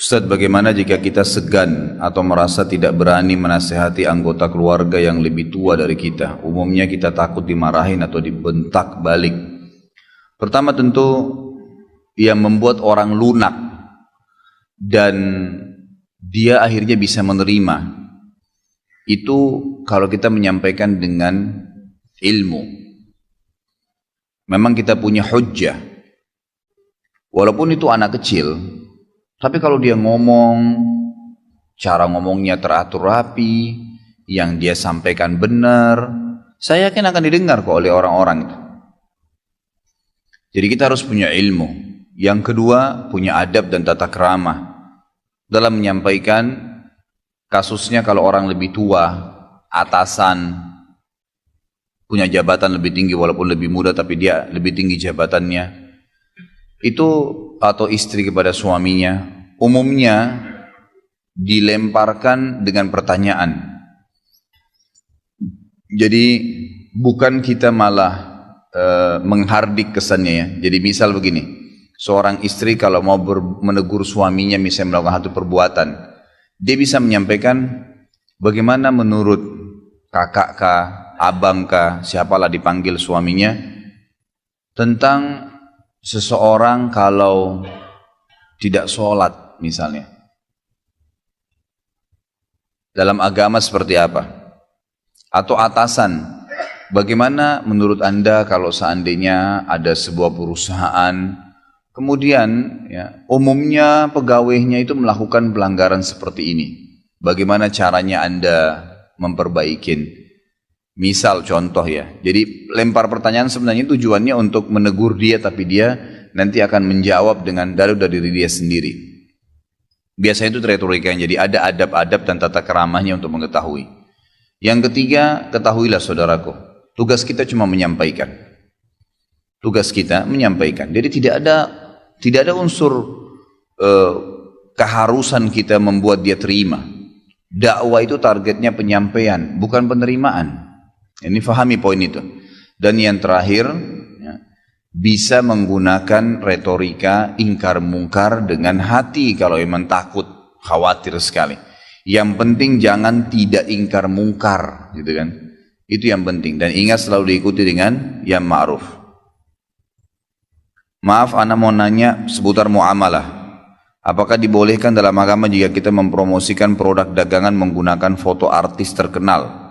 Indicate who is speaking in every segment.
Speaker 1: Ustadz, bagaimana jika kita segan atau merasa tidak berani menasehati anggota keluarga yang lebih tua dari kita? Umumnya kita takut dimarahin atau dibentak balik. Pertama tentu yang membuat orang lunak dan dia akhirnya bisa menerima itu kalau kita menyampaikan dengan ilmu. Memang kita punya hujjah. Walaupun itu anak kecil, tapi kalau dia ngomong, cara ngomongnya teratur rapi, yang dia sampaikan benar, saya yakin akan didengar kok oleh orang-orang itu. Jadi kita harus punya ilmu. Yang kedua, punya adab dan tata krama dalam menyampaikan kasusnya. Kalau orang lebih tua, atasan, punya jabatan lebih tinggi walaupun lebih muda tapi dia lebih tinggi jabatannya, itu atau istri kepada suaminya, umumnya dilemparkan dengan pertanyaan. Jadi bukan kita malah menghardik kesannya ya. Jadi misal begini, seorang istri kalau mau menegur suaminya misalnya melakukan satu perbuatan, dia bisa menyampaikan bagaimana menurut kakak kah, abang kah, siapalah dipanggil suaminya, tentang seseorang kalau tidak sholat misalnya. Dalam agama seperti apa? Atau atasan, bagaimana menurut Anda kalau seandainya ada sebuah perusahaan, kemudian ya, umumnya pegawainya itu melakukan pelanggaran seperti ini. Bagaimana caranya Anda memperbaikin? Misal contoh ya, jadi lempar pertanyaan sebenarnya tujuannya untuk menegur dia, tapi dia nanti akan menjawab dengan dari diri dia sendiri. Biasanya itu retorika yang jadi ada adab-adab dan tata keramahnya untuk mengetahui. Yang ketiga, ketahuilah saudaraku, tugas kita cuma menyampaikan. Tugas kita menyampaikan. Jadi tidak ada unsur keharusan kita membuat dia terima. Dakwah itu targetnya penyampaian, bukan penerimaan. Ini fahami poin itu. Dan yang terakhir, ya, bisa menggunakan retorika ingkar mungkar dengan hati kalau memang takut, khawatir sekali. Yang penting jangan tidak ingkar mungkar, gitu kan? Itu yang penting. Dan ingat selalu diikuti dengan yang ma'ruf. Maaf, ana mau nanya seputar muamalah. Apakah dibolehkan dalam agama jika kita mempromosikan produk dagangan menggunakan foto artis terkenal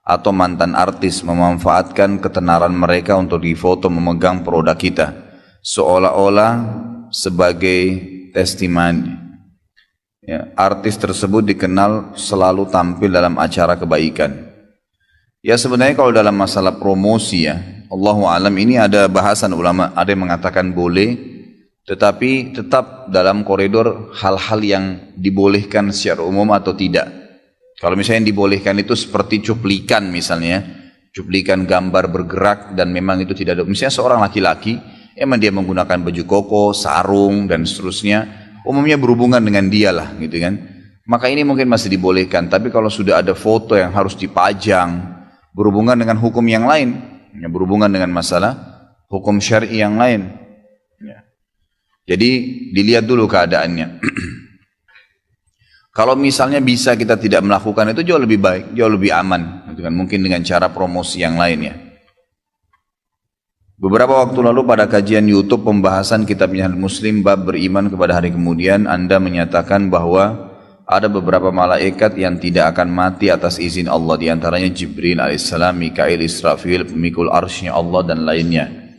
Speaker 1: atau mantan artis, memanfaatkan ketenaran mereka untuk difoto memegang produk kita seolah-olah sebagai testimoni ya, artis tersebut dikenal selalu tampil dalam acara kebaikan. Ya sebenarnya kalau dalam masalah promosi ya, Allahu alam, ini ada bahasan ulama, ada yang mengatakan boleh, tetapi tetap dalam koridor hal-hal yang dibolehkan secara umum atau tidak. Kalau misalnya yang dibolehkan itu seperti cuplikan misalnya, cuplikan gambar bergerak dan memang itu tidak ada. Misalnya seorang laki-laki, emang dia menggunakan baju koko, sarung dan seterusnya, umumnya berhubungan dengan dia lah gitu kan. Maka ini mungkin masih dibolehkan. Tapi kalau sudah ada foto yang harus dipajang, berhubungan dengan hukum yang lain, ya, berhubungan dengan masalah hukum syar'i yang lain. Ya. Jadi dilihat dulu keadaannya. Kalau misalnya bisa kita tidak melakukan itu jauh lebih baik, jauh lebih aman, gitu kan? Mungkin dengan cara promosi yang lainnya. Beberapa waktu lalu pada kajian YouTube pembahasan kitab Minhajul Muslim bab beriman kepada hari kemudian, Anda menyatakan bahwa ada beberapa malaikat yang tidak akan mati atas izin Allah, di antaranya Jibril alaihissalam, Mikail, Israfil, pemikul arsy-Nya Allah dan lainnya.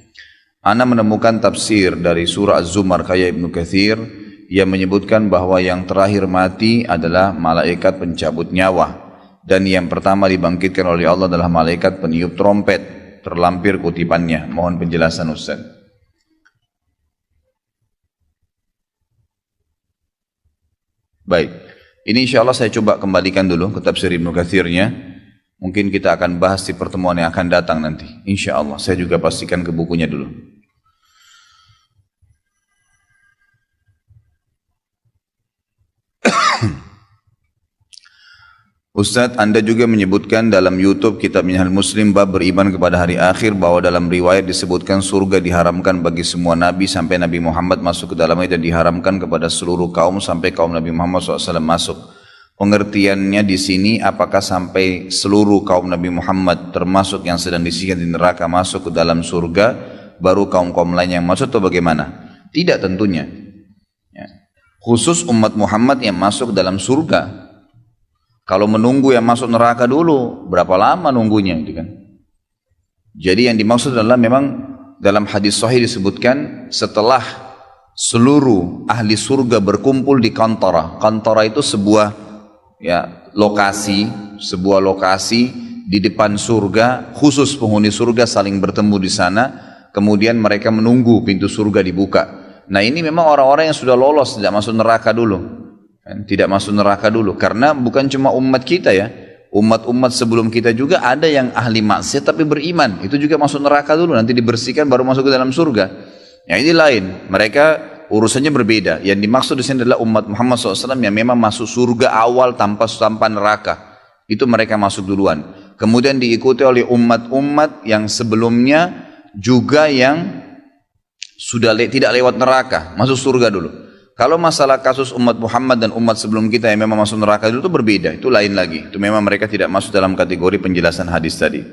Speaker 1: Ana menemukan tafsir dari surah Az-Zumar karya Ibnu Katsir yang menyebutkan bahwa yang terakhir mati adalah malaikat pencabut nyawa, dan yang pertama dibangkitkan oleh Allah adalah malaikat peniup trompet. Terlampir kutipannya. Mohon penjelasan Ustaz. Baik, ini insya Allah saya coba kembalikan dulu ke tafsir Ibnu Katsirnya. Mungkin kita akan bahas di pertemuan yang akan datang nanti. Insya Allah saya juga pastikan ke bukunya dulu. Ustadz, Anda juga menyebutkan dalam YouTube kitab Minhajul Muslim bab beriman kepada hari akhir bahwa dalam riwayat disebutkan surga diharamkan bagi semua nabi sampai Nabi Muhammad masuk ke dalamnya dan diharamkan kepada seluruh kaum sampai kaum Nabi Muhammad SAW masuk. Pengertiannya di sini apakah sampai seluruh kaum Nabi Muhammad termasuk yang sedang disiksa di neraka masuk ke dalam surga baru kaum-kaum lain yang masuk atau bagaimana? Tidak tentunya. Ya. Khusus umat Muhammad yang masuk ke dalam surga. Kalau menunggu yang masuk neraka dulu, berapa lama nunggunya gitu kan? Jadi yang dimaksud adalah memang dalam hadis sahih disebutkan setelah seluruh ahli surga berkumpul di kantara. Kantara itu sebuah lokasi di depan surga, khusus penghuni surga saling bertemu di sana, kemudian mereka menunggu pintu surga dibuka. Nah ini memang orang-orang yang sudah lolos, tidak masuk neraka dulu. Tidak masuk neraka dulu, karena bukan cuma umat kita ya, umat-umat sebelum kita juga ada yang ahli maksiat tapi beriman, itu juga masuk neraka dulu, nanti dibersihkan baru masuk ke dalam surga. Ya ini lain, mereka urusannya berbeda. Yang dimaksud di sini adalah umat Muhammad SAW yang memang masuk surga awal tanpa neraka, itu mereka masuk duluan. Kemudian diikuti oleh umat-umat yang sebelumnya juga yang sudah tidak lewat neraka, masuk surga dulu. Kalau masalah kasus umat Muhammad dan umat sebelum kita yang memang masuk neraka itu berbeda, itu lain lagi. Itu memang mereka tidak masuk dalam kategori penjelasan hadis tadi.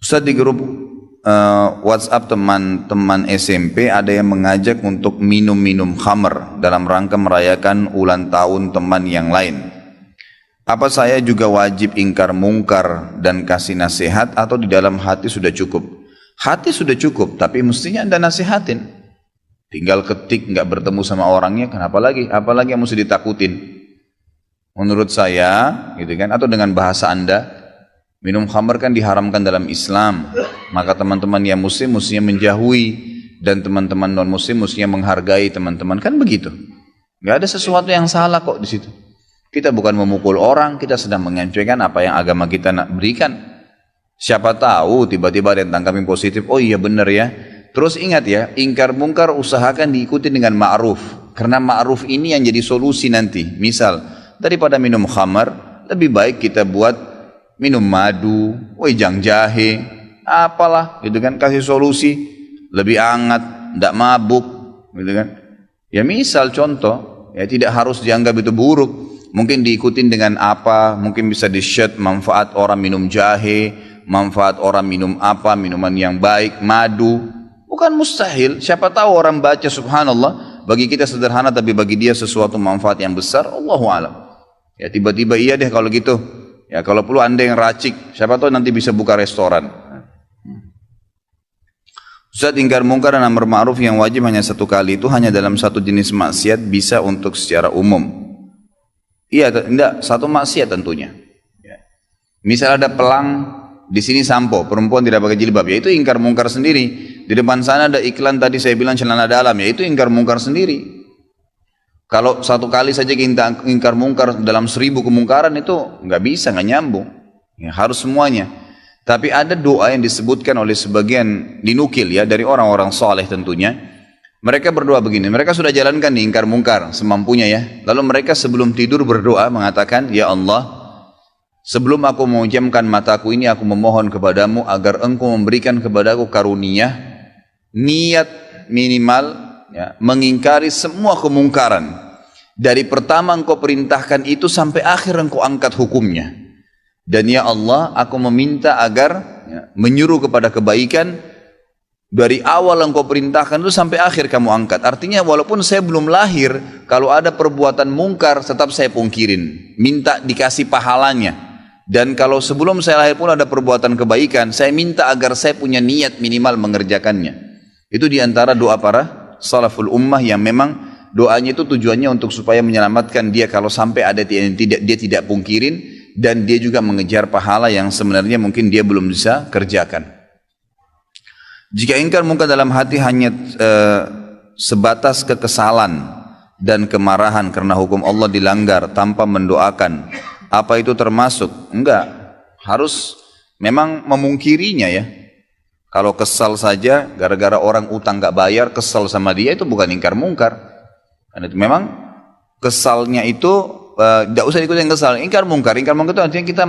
Speaker 1: Ustaz, di grup WhatsApp teman-teman SMP ada yang mengajak untuk minum-minum khamr dalam rangka merayakan ulang tahun teman yang lain. Apa saya juga wajib ingkar mungkar dan kasih nasihat atau di dalam hati sudah cukup? Hati sudah cukup, tapi mestinya Anda nasihatin. Tinggal ketik, nggak bertemu sama orangnya, kenapa lagi? Apalagi yang mesti ditakutin? Menurut saya, gitu kan? Atau dengan bahasa Anda, minum khamr kan diharamkan dalam Islam. Maka teman-teman yang muslim mestinya menjauhi, dan teman-teman non muslim mestinya menghargai teman-teman, kan begitu? Nggak ada sesuatu yang salah kok di situ. Kita bukan memukul orang, kita sedang menyampaikan apa yang agama kita nak berikan. Siapa tahu tiba-tiba ada yang tangkapin positif, oh iya benar ya. Terus ingat ya, ingkar mungkar usahakan diikuti dengan ma'ruf. Karena ma'ruf ini yang jadi solusi nanti. Misal, daripada minum khamar, lebih baik kita buat minum madu, wejang jahe, apalah, gitu kan, kasih solusi. Lebih hangat, tidak mabuk, gitu kan. Ya misal contoh, ya tidak harus dianggap itu buruk. Mungkin diikutin dengan apa, mungkin bisa di-share manfaat orang minum jahe, manfaat orang minum apa, minuman yang baik, madu. Bukan mustahil, siapa tahu orang baca subhanallah, bagi kita sederhana tapi bagi dia sesuatu manfaat yang besar, Allahu a'lam. Ya tiba-tiba iya deh kalau gitu. Ya kalau perlu Anda yang racik, siapa tahu nanti bisa buka restoran. Ustaz, ingkar mungkar dan amar ma'ruf yang wajib hanya satu kali itu hanya dalam satu jenis maksiat, bisa untuk secara umum. Iya, tidak, satu maksiat tentunya. Ya. Misal ada pelang di sini sampo, perempuan tidak pakai jilbab, ya itu ingkar mungkar sendiri. Di depan sana ada iklan tadi saya bilang celana dalam, ya itu ingkar mungkar sendiri. Kalau satu kali saja kita ingkar mungkar dalam 1000 kemungkaran itu nggak bisa, nggak nyambung. Ya, harus semuanya. Tapi ada doa yang disebutkan oleh sebagian dinukil ya dari orang-orang soleh tentunya. Mereka berdoa begini, mereka sudah jalankan nih ingkar mungkar semampunya ya. Lalu mereka sebelum tidur berdoa mengatakan, ya Allah, sebelum aku memejamkan mataku ini, aku memohon kepadamu agar engkau memberikan kepadaku karunia, niat minimal, ya, mengingkari semua kemungkaran. Dari pertama engkau perintahkan itu sampai akhir engkau angkat hukumnya. Dan ya Allah, aku meminta agar menyuruh kepada kebaikan, dari awal engkau perintahkan itu sampai akhir kamu angkat. Artinya walaupun saya belum lahir, kalau ada perbuatan mungkar tetap saya pungkirin. Minta dikasih pahalanya. Dan kalau sebelum saya lahir pun ada perbuatan kebaikan, saya minta agar saya punya niat minimal mengerjakannya. Itu diantara doa para salaful ummah yang memang doanya itu tujuannya untuk supaya menyelamatkan dia kalau sampai ada dia tidak pungkirin, dan dia juga mengejar pahala yang sebenarnya mungkin dia belum bisa kerjakan. Jika ingkar mungkar dalam hati hanya sebatas kekesalan dan kemarahan karena hukum Allah dilanggar tanpa mendoakan, apa itu termasuk? Enggak, harus memang memungkirinya ya. Kalau kesal saja gara-gara orang utang gak bayar, kesal sama dia, itu bukan ingkar mungkar. Karena itu memang kesalnya itu tidak usah ikut yang kesal. Ingkar mungkar itu artinya kita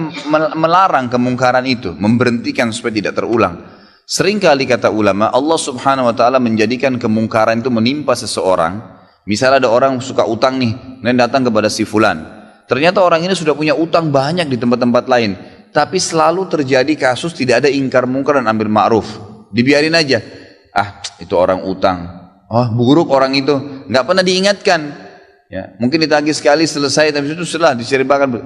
Speaker 1: melarang kemungkaran itu, memberhentikan supaya tidak terulang. Seringkali kata ulama, Allah subhanahu wa ta'ala menjadikan kemungkaran itu menimpa seseorang. Misalnya ada orang suka utang nih, dan datang kepada si fulan. Ternyata orang ini sudah punya utang banyak di tempat-tempat lain. Tapi selalu terjadi kasus tidak ada ingkar mungkar dan ambil ma'ruf. Dibiarin aja. Ah, itu orang utang. Oh, buruk orang itu. Nggak pernah diingatkan. Ya, mungkin ditagih sekali selesai, tapi itu setelah diceritakan.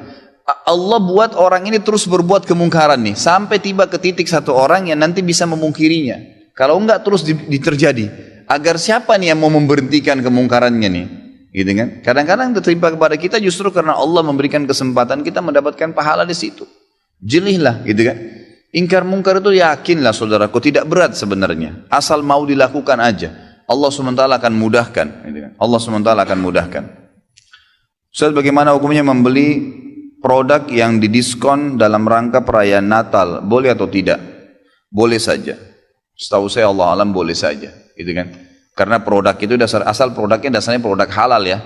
Speaker 1: Allah buat orang ini terus berbuat kemungkaran nih, sampai tiba ke titik satu orang yang nanti bisa memungkirinya. Kalau enggak terus terjadi. Agar siapa nih yang mau memberhentikan kemungkarannya nih? Gitu kan? Kadang-kadang tertimpa kepada kita justru karena Allah memberikan kesempatan kita mendapatkan pahala di situ. Jelihlah, gitu kan? Ingkar mungkar itu yakinlah saudaraku tidak berat sebenarnya, asal mau dilakukan aja. Allah SWT akan mudahkan. Allah SWT akan mudahkan. Ustaz, bagaimana hukumnya membeli produk yang didiskon dalam rangka perayaan Natal? Boleh atau tidak? Boleh saja. Setahu saya Allah alam boleh saja. Gitu kan? Karena produk itu asal produknya dasarnya produk halal ya.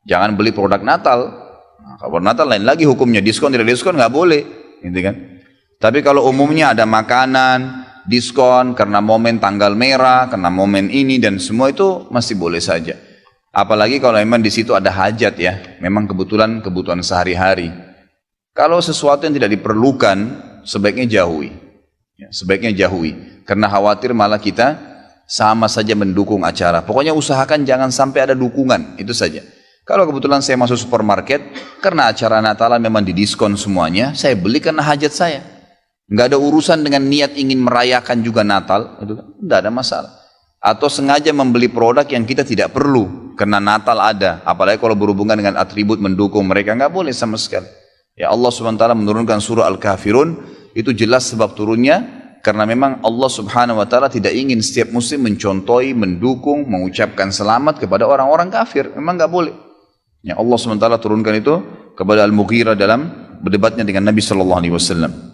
Speaker 1: Jangan beli produk Natal. Nah, kalau Natal lain lagi hukumnya. Diskon tidak diskon nggak boleh. Gitu kan? Tapi kalau umumnya ada makanan diskon karena momen tanggal merah, karena momen ini dan semua itu masih boleh saja. Apalagi kalau memang di situ ada hajat ya, memang kebutuhan sehari-hari. Kalau sesuatu yang tidak diperlukan, sebaiknya jauhi. Ya, sebaiknya jauhi, karena khawatir malah kita sama saja mendukung acara. Pokoknya usahakan jangan sampai ada dukungan, itu saja. Kalau kebetulan saya masuk supermarket, karena acara Natalan memang didiskon semuanya, saya beli karena hajat saya. Nggak ada urusan dengan niat ingin merayakan juga Natal, itu kan nggak ada masalah. Atau sengaja membeli produk yang kita tidak perlu karena Natal ada, apalagi kalau berhubungan dengan atribut mendukung mereka, nggak boleh sama sekali. Ya Allah SWT menurunkan surah Al-Kafirun, itu jelas sebab turunnya karena memang Allah Subhanahu Wa Taala tidak ingin setiap muslim mencontohi, mendukung, mengucapkan selamat kepada orang-orang kafir, memang nggak boleh. Ya Allah SWT turunkan itu kepada Al-Mughirah dalam berdebatnya dengan Nabi Sallallahu Alaihi Wasallam.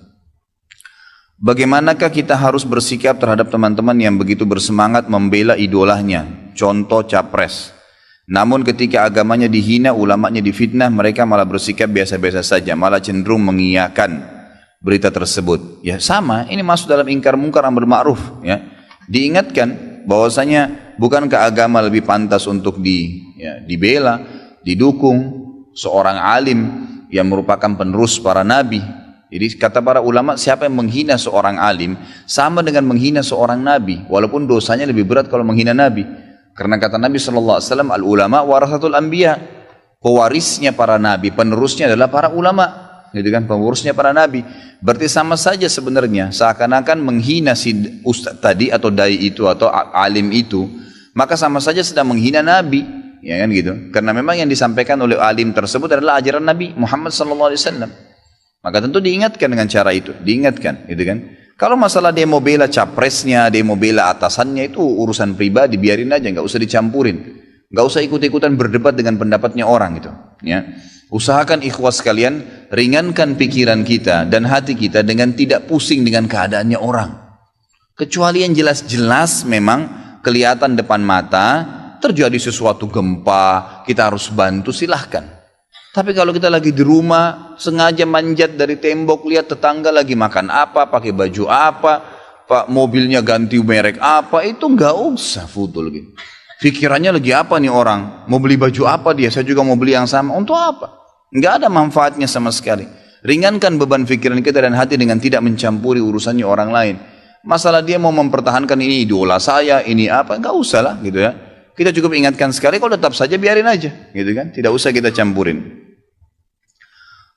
Speaker 1: Bagaimanakah kita harus bersikap terhadap teman-teman yang begitu bersemangat membela idolanya, contoh capres. Namun ketika agamanya dihina, ulamanya difitnah, mereka malah bersikap biasa-biasa saja, malah cenderung mengiyakan berita tersebut. Ya sama, ini masuk dalam ingkar mungkar amar ma'ruf. Ya. Diingatkan bahwasanya bukankah agama lebih pantas untuk dibela, didukung seorang alim yang merupakan penerus para nabi. Jadi kata para ulama, siapa yang menghina seorang alim sama dengan menghina seorang nabi, walaupun dosanya lebih berat kalau menghina nabi. Karena kata Nabi SAW, al ulama warasatul anbiya, pewarisnya para nabi, penerusnya adalah para ulama. Gitu kan, penerusnya para nabi. Berarti sama saja sebenarnya, seakan-akan menghina si ustaz tadi atau dai itu atau alim itu, maka sama saja sedang menghina nabi, ya kan gitu. Karena memang yang disampaikan oleh alim tersebut adalah ajaran Nabi Muhammad SAW. Maka tentu diingatkan dengan cara itu, diingatkan, gitu kan. Kalau masalah dia mau bela capresnya, dia mau bela atasannya, itu urusan pribadi, biarin aja, nggak usah dicampurin, nggak usah ikut-ikutan berdebat dengan pendapatnya orang gitu. Ya, usahakan ikhwas sekalian, ringankan pikiran kita dan hati kita dengan tidak pusing dengan keadaannya orang. Kecuali yang jelas-jelas memang kelihatan depan mata, terjadi sesuatu gempa, kita harus bantu, silahkan. Tapi kalau kita lagi di rumah, sengaja manjat dari tembok, lihat tetangga lagi makan apa, pakai baju apa, pak mobilnya ganti merek apa, itu nggak usah foto lagi. Pikirannya lagi apa nih orang, mau beli baju apa dia, saya juga mau beli yang sama, untuk apa? Nggak ada manfaatnya sama sekali. Ringankan beban pikiran kita dan hati dengan tidak mencampuri urusannya orang lain. Masalah dia mau mempertahankan ini idola saya, ini apa, nggak usah lah gitu ya. Kita cukup ingatkan sekali, kalau tetap saja biarin aja, gitu kan? Tidak usah kita campurin.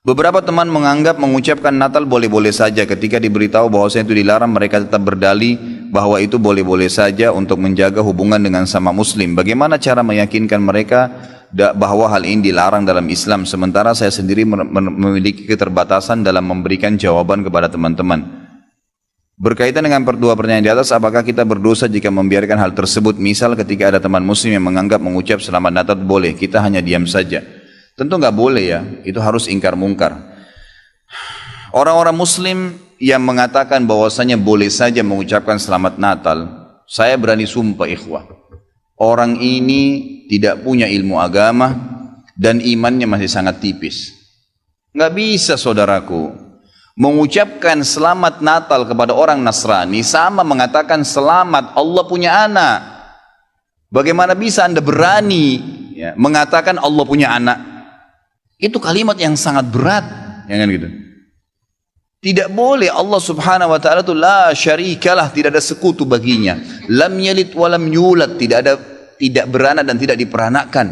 Speaker 1: Beberapa teman menganggap mengucapkan Natal boleh-boleh saja, ketika diberitahu bahwasanya itu dilarang, mereka tetap berdalih bahwa itu boleh-boleh saja untuk menjaga hubungan dengan sama muslim. Bagaimana cara meyakinkan mereka bahwa hal ini dilarang dalam Islam, sementara saya sendiri memiliki keterbatasan dalam memberikan jawaban kepada teman-teman. Berkaitan dengan dua pertanyaan di atas, apakah kita berdosa jika membiarkan hal tersebut? Misal ketika ada teman muslim yang menganggap mengucap selamat Natal boleh, kita hanya diam saja. Tentu nggak boleh ya, itu harus ingkar mungkar. Orang-orang muslim yang mengatakan bahwasanya boleh saja mengucapkan selamat Natal, saya berani sumpah ikhwah, orang ini tidak punya ilmu agama, dan imannya masih sangat tipis. Nggak bisa saudaraku mengucapkan selamat Natal kepada orang Nasrani sama mengatakan selamat Allah punya anak. Bagaimana bisa Anda berani mengatakan Allah punya anak? Itu kalimat yang sangat berat, ya kan gitu. Tidak boleh. Allah subhanahu wa ta'ala itu la syarikalah, tidak ada sekutu baginya. Lam yalid wa lam yulad, tidak beranak dan tidak diperanakan.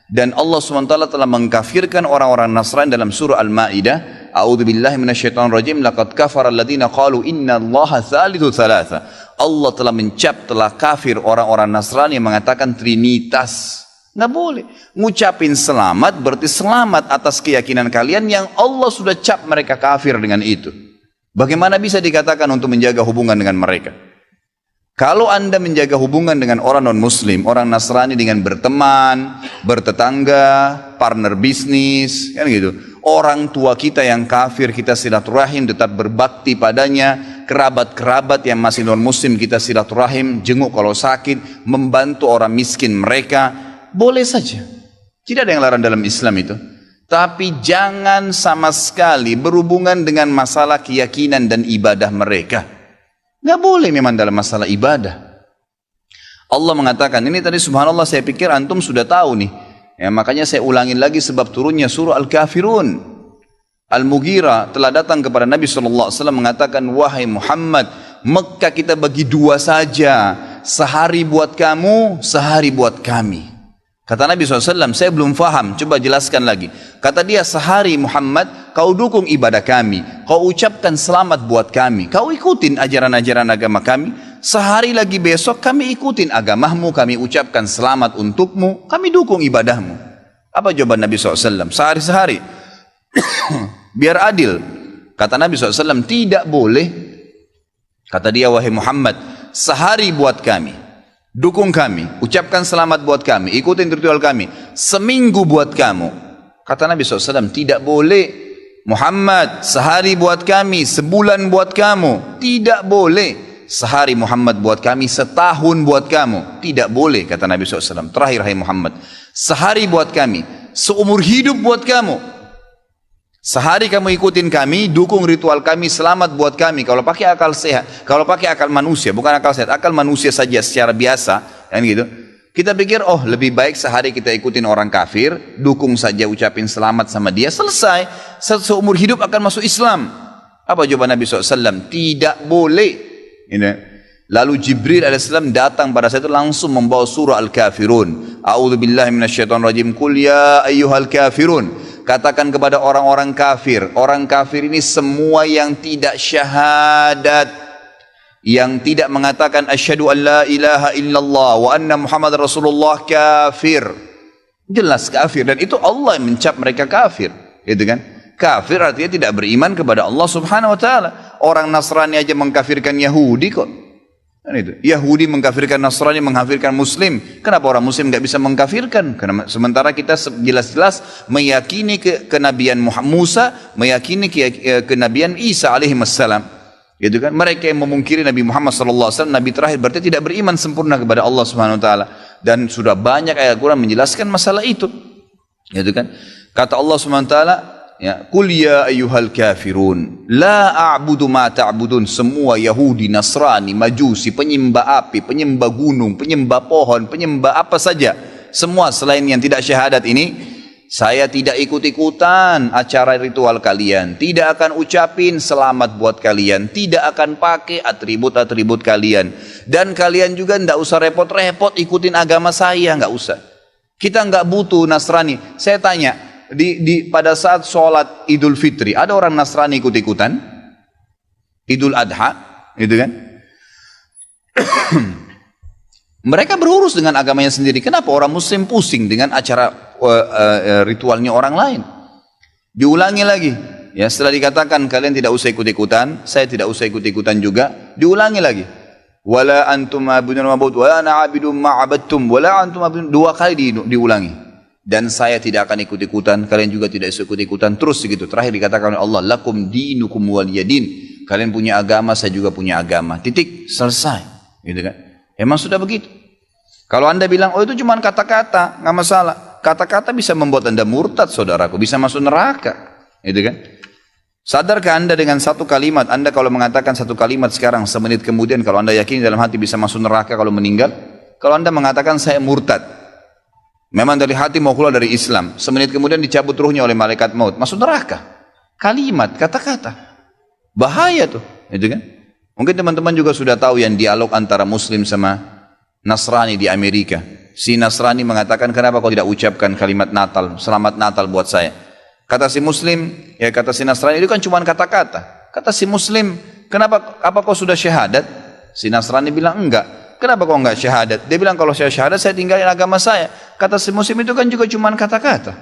Speaker 1: Dan Allah subhanahu wa ta'ala telah mengkafirkan orang-orang Nasrani dalam surah Al-Ma'idah. A'udzubillahi minasyaitonirrajim. Laqad kafara alladziina qalu innallaha tsalitsu tsalatsa. Allah telah kafir orang-orang Nasrani yang mengatakan Trinitas. Nggak boleh. Ngucapin selamat berarti selamat atas keyakinan kalian yang Allah sudah cap mereka kafir dengan itu. Bagaimana bisa dikatakan untuk menjaga hubungan dengan mereka? Kalau Anda menjaga hubungan dengan orang non-muslim, orang Nasrani dengan berteman, bertetangga, partner bisnis, kan gitu. Orang tua kita yang kafir kita silaturahim, tetap berbakti padanya. Kerabat-kerabat yang masih non-muslim kita silaturahim, jenguk kalau sakit, membantu orang miskin mereka. Boleh saja, tidak ada yang larang dalam Islam itu. Tapi jangan sama sekali berhubungan dengan masalah keyakinan dan ibadah mereka. Nggak boleh memang dalam masalah ibadah. Allah mengatakan, ini tadi subhanallah saya pikir antum sudah tahu nih. Ya, makanya saya ulangin lagi sebab turunnya surah Al-Kafirun. Al-Mughirah telah datang kepada Nabi SAW mengatakan, wahai Muhammad, Mekah kita bagi dua saja. Sehari buat kamu, sehari buat kami. Kata Nabi SAW, saya belum faham, coba jelaskan lagi. Kata dia, sehari Muhammad, kau dukung ibadah kami, kau ucapkan selamat buat kami, kau ikutin ajaran-ajaran agama kami. Sehari lagi besok kami ikutin agamamu, kami ucapkan selamat untukmu, kami dukung ibadahmu. Apa jawaban Nabi SAW? Sehari-sehari. Biar adil. Kata Nabi SAW, tidak boleh. Kata dia, wahai Muhammad, sehari buat kami, dukung kami, ucapkan selamat buat kami, ikutin ritual kami. Seminggu buat kamu. Kata Nabi SAW, tidak boleh. Muhammad, sehari buat kami, sebulan buat kamu. Tidak boleh. Sehari Muhammad buat kami, setahun buat kamu. Tidak boleh, kata Nabi SAW. Terakhir, hai Muhammad, sehari buat kami, seumur hidup buat kamu. Sehari kamu ikutin kami, dukung ritual kami, selamat buat kami. Kalau pakai akal sehat, kalau pakai akal manusia, bukan akal sehat, akal manusia saja secara biasa, kan gitu. Kita pikir, oh lebih baik sehari kita ikutin orang kafir, dukung saja, ucapin selamat sama dia, selesai. Seumur hidup akan masuk Islam. Apa jawaban Nabi SAW? Tidak boleh. Ini. Lalu Jibril AS datang pada saat itu langsung membawa surah Al-Kafirun. A'udzubillahi minasyaitonirrajim. Qul ya ayyuhal kafirun. Katakan kepada orang-orang kafir. Orang kafir ini semua yang tidak syahadat, yang tidak mengatakan asyhadu an la ilaha illallah wa anna Muhammad Rasulullah, kafir. Jelas kafir, dan itu Allah yang mencap mereka kafir, gitu kan? Kafir artinya tidak beriman kepada Allah Subhanahu wa taala. Orang Nasrani aja mengkafirkan Yahudi kok. Kan itu. Yahudi mengkafirkan Nasrani, mengkafirkan Muslim. Kenapa orang Muslim nggak bisa mengkafirkan? Karena sementara kita jelas-jelas meyakini kenabian Musa, meyakini kenabian Isa alaihissalam. Gitu kan? Mereka yang memungkiri Nabi Muhammad SAW, Nabi terakhir, berarti tidak beriman sempurna kepada Allah Subhanahu Wa Taala. Dan sudah banyak ayat Quran menjelaskan masalah itu. Gitu kan? Kata Allah Subhanahu Wa Taala, ya, Qul ya ayyuhal kafirun la a'budu ma ta'budun. Semua Yahudi, Nasrani, Majusi, penyembah api, penyembah gunung, penyembah pohon, penyembah apa saja, semua selain yang tidak syahadat ini, saya tidak ikut-ikutan acara ritual kalian, tidak akan ucapin selamat buat kalian, tidak akan pakai atribut-atribut kalian, dan kalian juga tidak usah repot-repot ikutin agama saya, nggak usah. Kita nggak butuh Nasrani. Saya tanya, pada saat sholat Idul Fitri, ada orang Nasrani ikut-ikutan? Idul Adha, gitu kan? Mereka berurus dengan agamanya sendiri. Kenapa orang Muslim pusing dengan acara ritualnya orang lain? Diulangi lagi. Ya, setelah dikatakan kalian tidak usah ikut-ikutan, saya tidak usah ikut-ikutan juga, diulangi lagi. Wala antum ma'budun ma'bud, wala ana 'abidun ma'abadtum, wala antum ma'budun. Dua kali diulangi. Dan saya tidak akan ikut-ikutan, kalian juga tidak ikut-ikutan, terus begitu. Terakhir dikatakan oleh Allah, lakum dinukum waliyadin. Kalian punya agama, saya juga punya agama. Titik, selesai. Gitu kan? Emang sudah begitu. Kalau Anda bilang, oh itu cuma kata-kata, nggak masalah. kata-kata bisa membuat Anda murtad, saudaraku, bisa masuk neraka. Gitu kan? Sadarkah Anda dengan satu kalimat, Anda kalau mengatakan satu kalimat sekarang, semenit kemudian kalau Anda yakin dalam hati bisa masuk neraka kalau meninggal? Kalau Anda mengatakan saya murtad, memang dari hati mau keluar dari Islam, semenit kemudian dicabut ruhnya oleh malaikat maut, masuk neraka. Kalimat, kata-kata. Bahaya tuh, gitu kan? Mungkin teman-teman juga sudah tahu yang dialog antara Muslim sama Nasrani di Amerika. Si Nasrani mengatakan, kenapa kau tidak ucapkan kalimat Natal, selamat Natal buat saya? Kata si Muslim, ya kata si Nasrani, itu kan cuma kata-kata. Kata si Muslim, kenapa, apa kau sudah syahadat? Si Nasrani bilang, enggak. Kenapa kau enggak syahadat? Dia bilang, kalau saya syahadat, saya tinggalin agama saya. Kata si Muslim, itu kan juga cuma kata-kata.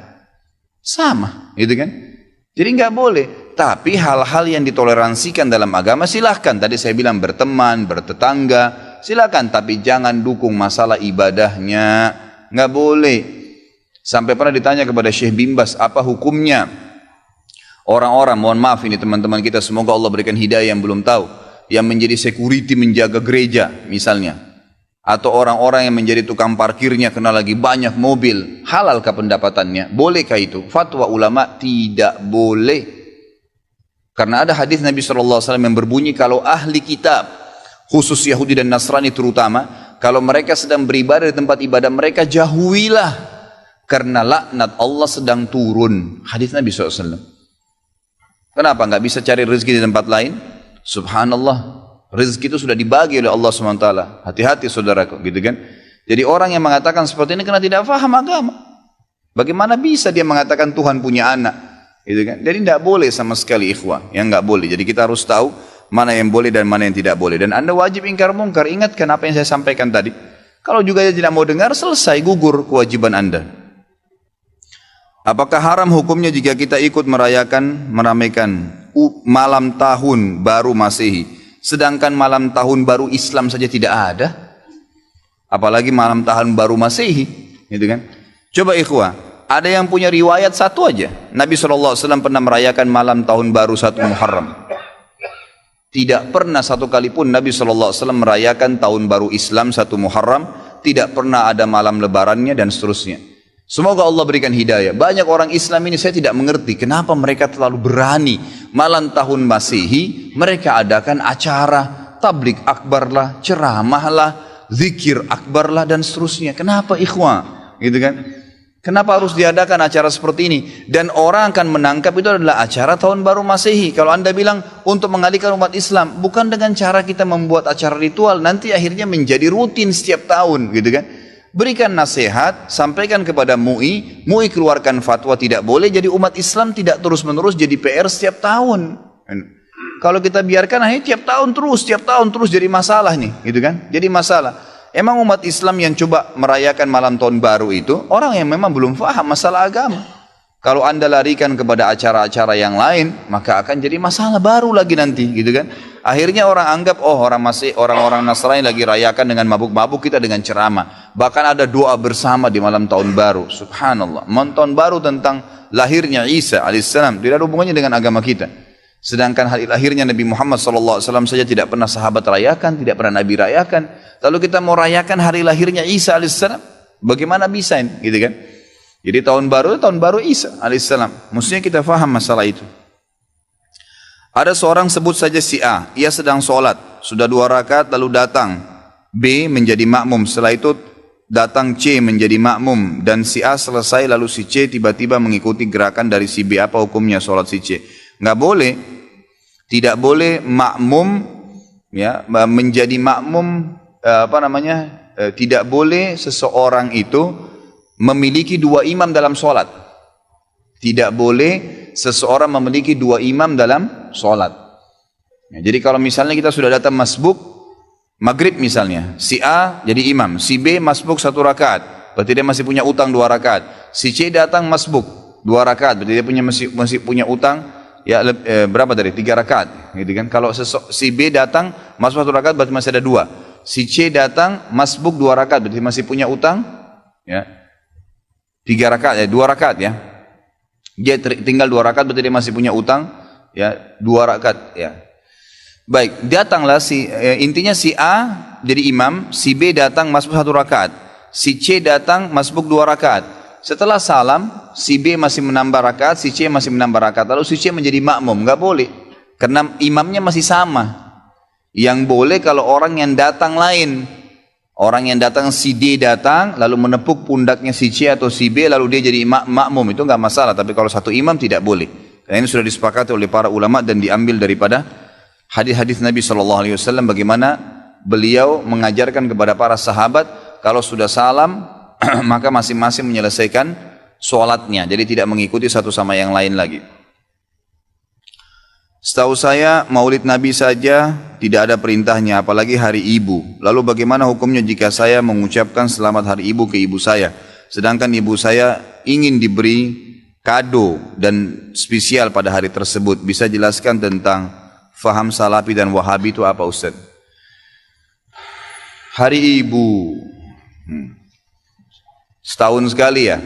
Speaker 1: Sama, gitu kan? Jadi enggak boleh. Tapi hal-hal yang ditoleransikan dalam agama, silahkan. Tadi saya bilang berteman, bertetangga, silahkan. Tapi jangan dukung masalah ibadahnya. Enggak boleh. Sampai pernah ditanya kepada Syekh Bimbas, apa hukumnya orang-orang, mohon maaf ini teman-teman kita, semoga Allah berikan hidayah yang belum tahu, yang menjadi security menjaga gereja misalnya, atau orang-orang yang menjadi tukang parkirnya karena lagi banyak mobil, halalkah pendapatannya? Bolehkah itu? Fatwa ulama tidak boleh. Karena ada hadis Nabi SAW yang berbunyi, kalau ahli kitab, khusus Yahudi dan Nasrani terutama, kalau mereka sedang beribadah di tempat ibadah mereka, jauhilah. Karena laknat Allah sedang turun. Hadis Nabi SAW. Kenapa nggak bisa cari rezeki di tempat lain? Subhanallah. Rezeki itu sudah dibagi oleh Allah SWT. Hati-hati saudaraku, gitu kan? Jadi orang yang mengatakan seperti ini karena tidak faham agama. Bagaimana bisa dia mengatakan Tuhan punya anak? Gitu kan? Jadi tidak boleh sama sekali ikhwah. Yang nggak boleh. Jadi kita harus tahu mana yang boleh dan mana yang tidak boleh. Dan Anda wajib ingkar mungkar. Ingatkan apa yang saya sampaikan tadi. Kalau juga dia tidak mau dengar, selesai, gugur kewajiban Anda. Apakah haram hukumnya jika kita ikut meramaikan malam tahun baru Masehi, sedangkan malam tahun baru Islam saja tidak ada? Apalagi malam tahun baru Masehi, gitu kan? Coba ikhwah, ada yang punya riwayat satu aja. Nabi SAW pernah merayakan malam tahun baru 1 Muharram. Tidak pernah satu kali pun Nabi SAW merayakan tahun baru Islam 1 Muharram. Tidak pernah ada malam lebarannya dan seterusnya. Semoga Allah berikan hidayah. Banyak orang Islam ini saya tidak mengerti kenapa mereka terlalu berani malam tahun Masehi mereka adakan acara tablik akbar lah, ceramah lah, zikir akbar lah dan seterusnya. Kenapa ikhwah? Gitu kan? Kenapa harus diadakan acara seperti ini? Dan orang akan menangkap itu adalah acara tahun baru Masehi. Kalau Anda bilang untuk mengalihkan umat Islam, bukan dengan cara kita membuat acara ritual, nanti akhirnya menjadi rutin setiap tahun, gitu kan? Berikan nasihat, sampaikan kepada MUI, MUI keluarkan fatwa tidak boleh, jadi umat Islam tidak terus-menerus jadi PR setiap tahun. Kalau kita biarkan akhirnya tiap tahun terus jadi masalah nih, gitu kan? Jadi masalah. Emang umat Islam yang coba merayakan malam tahun baru itu orang yang memang belum paham masalah agama. Kalau Anda larikan kepada acara-acara yang lain, maka akan jadi masalah baru lagi nanti, gitu kan? Akhirnya orang anggap, oh orang-orang Nasrani lagi rayakan dengan mabuk-mabuk, kita dengan ceramah. Bahkan ada doa bersama di malam tahun baru. Subhanallah. Malam tahun baru tentang lahirnya Isa alaihissalam tidak ada hubungannya dengan agama kita. Sedangkan hari lahirnya Nabi Muhammad SAW saja tidak pernah sahabat rayakan, tidak pernah Nabi rayakan. Lalu kita mau rayakan hari lahirnya Isa alaihissalam, bagaimana bisa ini, gitu kan? Jadi tahun baru Isa alaihissalam. Mestinya kita faham masalah itu. Ada seorang sebut saja si A, ia sedang sholat, sudah 2 rakaat lalu datang B menjadi makmum, setelah itu datang C menjadi makmum dan si A selesai lalu si C tiba-tiba mengikuti gerakan dari si B. Apa hukumnya sholat si C? Nggak boleh, tidak boleh makmum ya menjadi makmum tidak boleh seseorang itu memiliki 2 imam dalam sholat. Tidak boleh seseorang memiliki 2 imam dalam sholat. Ya, jadi kalau misalnya kita sudah datang masbuk maghrib misalnya, si A jadi imam, si B masbuk 1 rakaat, berarti dia masih punya utang 2 rakaat. Si C datang masbuk 2 rakaat, berarti dia masih punya utang ya berapa dari 3 rakaat, gitu kan? Kalau si B datang masbuk 1 rakaat, berarti masih ada 2. Si C datang masbuk 2 rakaat, berarti masih punya utang ya 3 rakaat, 2 rakaat ya. Dia tinggal 2 rakaat, berarti dia masih punya utang ya 2 rakaat ya. Baik, datanglah intinya si A jadi imam, si B datang masbuk 1 rakaat, si C datang masbuk 2 rakaat. Setelah salam, si B masih menambah rakaat, si C masih menambah rakaat, lalu si C menjadi makmum, nggak boleh, karena imamnya masih sama. Yang boleh kalau orang yang datang lain, orang yang datang si D datang, lalu menepuk pundaknya si C atau si B, lalu dia jadi makmum, itu nggak masalah. Tapi kalau satu imam tidak boleh. Karena ini sudah disepakati oleh para ulama dan diambil daripada hadis-hadis Nabi SAW, bagaimana beliau mengajarkan kepada para sahabat kalau sudah salam maka masing-masing menyelesaikan sholatnya, jadi tidak mengikuti satu sama yang lain lagi. Setahu saya maulid Nabi saja tidak ada perintahnya, apalagi hari ibu. Lalu bagaimana hukumnya jika saya mengucapkan selamat hari ibu ke ibu saya, sedangkan ibu saya ingin diberi kado dan spesial pada hari tersebut? Bisa jelaskan tentang faham Salafi dan Wahabi itu apa, Ustaz? Hari ibu setahun sekali ya.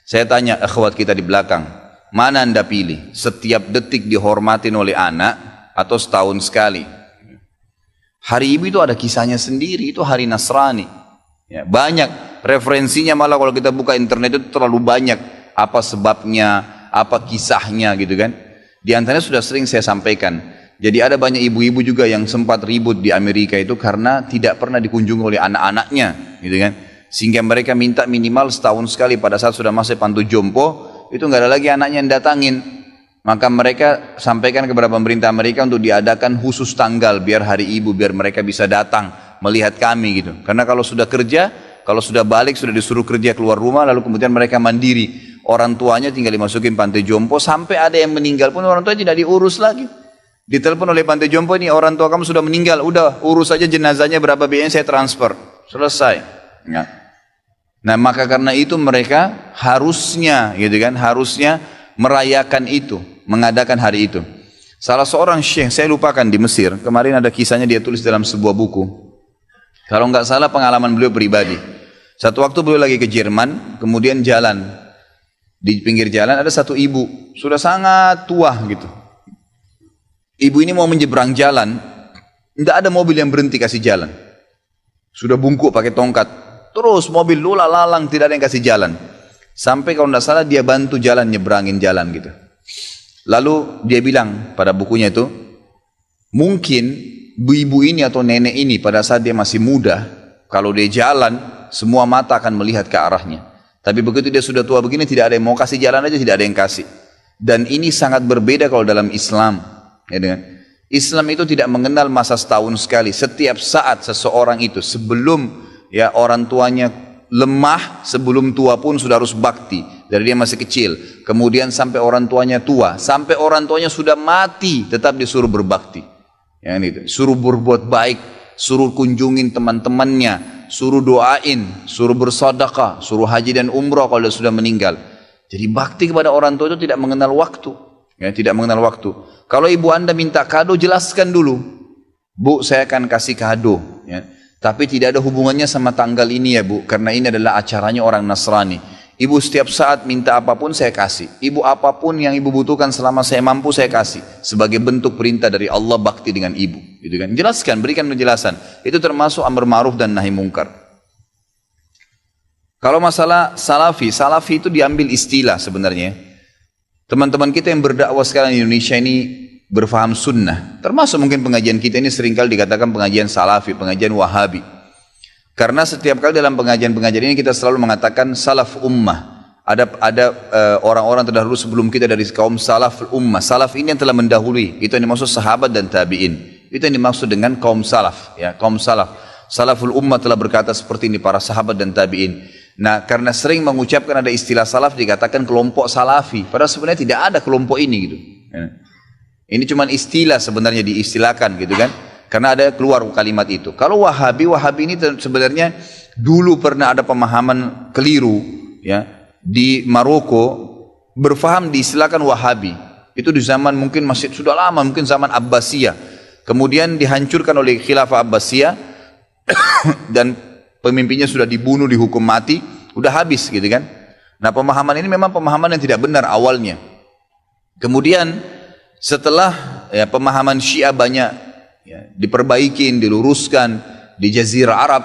Speaker 1: Saya tanya akhwat kita di belakang, mana anda pilih? Setiap detik dihormatin oleh anak atau setahun sekali? Hari ibu itu ada kisahnya sendiri, itu hari Nasrani. Ya, banyak referensinya, malah kalau kita buka internet itu terlalu banyak. Apa sebabnya, apa kisahnya gitu kan. Di antaranya sudah sering saya sampaikan. Jadi ada banyak ibu-ibu juga yang sempat ribut di Amerika itu karena tidak pernah dikunjungi oleh anak-anaknya gitu kan. Sehingga mereka minta minimal setahun sekali pada saat sudah masuk pantu jompo, itu nggak ada lagi anaknya yang datangin. Maka mereka sampaikan kepada pemerintah Amerika untuk diadakan khusus tanggal biar hari ibu, biar mereka bisa datang melihat kami gitu. Karena kalau sudah kerja, kalau sudah balik, sudah disuruh kerja keluar rumah, lalu kemudian mereka mandiri, orang tuanya tinggal dimasukin panti jompo, sampai ada yang meninggal pun orang tua tidak diurus lagi. Ditelepon oleh panti jompo, ini orang tua kamu sudah meninggal, udah urus saja jenazahnya berapa biayanya, saya transfer, selesai. Ya. Nah maka karena itu mereka harusnya gitu kan, harusnya merayakan itu, mengadakan hari itu. Salah seorang syekh, saya lupakan, di Mesir, kemarin ada kisahnya dia tulis dalam sebuah buku. Kalau nggak salah pengalaman beliau pribadi. Satu waktu beliau lagi ke Jerman, kemudian jalan. Di pinggir jalan ada satu ibu, sudah sangat tua gitu. Ibu ini mau menyeberang jalan, tidak ada mobil yang berhenti kasih jalan. Sudah bungkuk pakai tongkat. Terus mobil lula lalang, tidak ada yang kasih jalan. Sampai kalau tidak salah dia bantu jalan, nyebrangin jalan gitu. Lalu dia bilang pada bukunya itu, mungkin ibu ini atau nenek ini pada saat dia masih muda, kalau dia jalan, semua mata akan melihat ke arahnya. Tapi begitu dia sudah tua begini, tidak ada yang mau kasih jalan aja, tidak ada yang kasih. Dan ini sangat berbeda kalau dalam Islam. Ya, dengan Islam itu tidak mengenal masa setahun sekali. Setiap saat seseorang itu sebelum ya orang tuanya lemah, sebelum tua pun sudah harus bakti. Dari dia masih kecil, kemudian sampai orang tuanya tua, sampai orang tuanya sudah mati, tetap disuruh berbakti. Ya, itu. Suruh berbuat baik, suruh kunjungin teman-temannya, suruh doain, suruh bersedekah, suruh haji dan umrah kalau dia sudah meninggal. Jadi bakti kepada orang tua itu tidak mengenal waktu. Ya, tidak mengenal waktu. Kalau ibu anda minta kado, jelaskan dulu. Bu, saya akan kasih kado. Ya. Tapi tidak ada hubungannya sama tanggal ini ya bu, karena ini adalah acaranya orang Nasrani. Ibu setiap saat minta apapun saya kasih. Ibu apapun yang ibu butuhkan selama saya mampu saya kasih. Sebagai bentuk perintah dari Allah bakti dengan ibu. Gitu kan? Jelaskan, berikan penjelasan. Itu termasuk amar ma'ruf dan nahi mungkar. Kalau masalah salafi, salafi itu diambil istilah sebenarnya. Teman-teman kita yang berdakwah sekarang di Indonesia ini berfaham sunnah. Termasuk mungkin pengajian kita ini seringkali dikatakan pengajian salafi, pengajian wahabi. Karena setiap kali dalam pengajian-pengajian ini kita selalu mengatakan salaf ummah. Ada orang-orang terdahulu sebelum kita dari kaum salaf ummah. Salaf ini yang telah mendahului. Itu yang dimaksud sahabat dan tabi'in. Itu yang dimaksud dengan kaum salaf. Ya, kaum salaf. Salaful ummah telah berkata seperti ini, para sahabat dan tabi'in. Nah, karena sering mengucapkan ada istilah salaf, dikatakan kelompok salafi. Padahal sebenarnya tidak ada kelompok ini gitu. Ya. Ini cuma istilah sebenarnya diistilahkan gitu kan. Karena ada keluar kalimat itu. Kalau Wahabi, Wahabi ini sebenarnya dulu pernah ada pemahaman keliru ya di Maroko, berfaham diistilahkan Wahabi. Itu di zaman mungkin masih sudah lama, mungkin zaman Abbasiyah. Kemudian dihancurkan oleh Khilafah Abbasiyah dan pemimpinnya sudah dibunuh, dihukum mati, udah habis gitu kan. Nah, pemahaman ini memang pemahaman yang tidak benar awalnya. Kemudian setelah ya, pemahaman Syiah banyak ya, diperbaikin, diluruskan di Jazirah Arab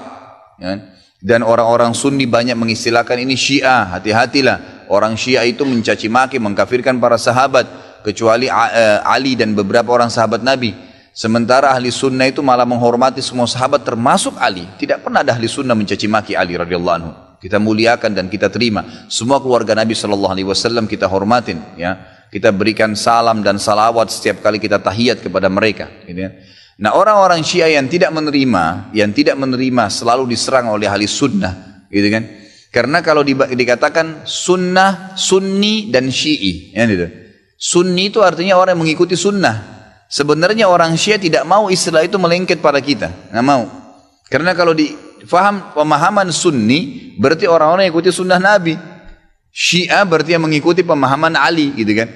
Speaker 1: ya. Dan orang-orang Sunni banyak mengistilahkan ini Syiah. Hati-hatilah, orang Syiah itu mencaci maki, mengkafirkan para sahabat, kecuali Ali dan beberapa orang sahabat Nabi. Sementara ahli sunnah itu malah menghormati semua sahabat termasuk Ali. Tidak pernah ada ahli sunnah mencaci maki Ali radhiyallahu anhu. Kita muliakan dan kita terima. Semua keluarga Nabi SAW kita hormatin, ya. Kita berikan salam dan salawat setiap kali kita tahiyat kepada mereka, gitu ya. Nah, orang-orang Syiah yang tidak menerima selalu diserang oleh ahli sunnah, gitu kan. Karena kalau dikatakan sunnah, sunni dan syi'i, ya gitu. Sunni itu artinya orang yang mengikuti sunnah. Sebenarnya orang Syiah tidak mau istilah itu melengket pada kita, nggak mau. Karena kalau difaham pemahaman sunni, berarti orang-orang yang ikuti sunnah Nabi. Syiah berarti yang mengikuti pemahaman Ali, gitu kan.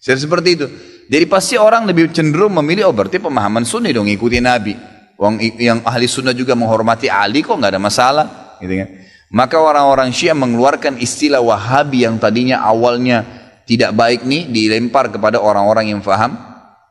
Speaker 1: Seperti itu. Jadi pasti orang lebih cenderung memilih, oh berarti pemahaman sunni dong, ikuti Nabi. Yang ahli sunnah juga menghormati Ali, kok nggak ada masalah, gitu kan. Maka orang-orang Syiah mengeluarkan istilah Wahabi yang tadinya awalnya tidak baik nih, dilempar kepada orang-orang yang faham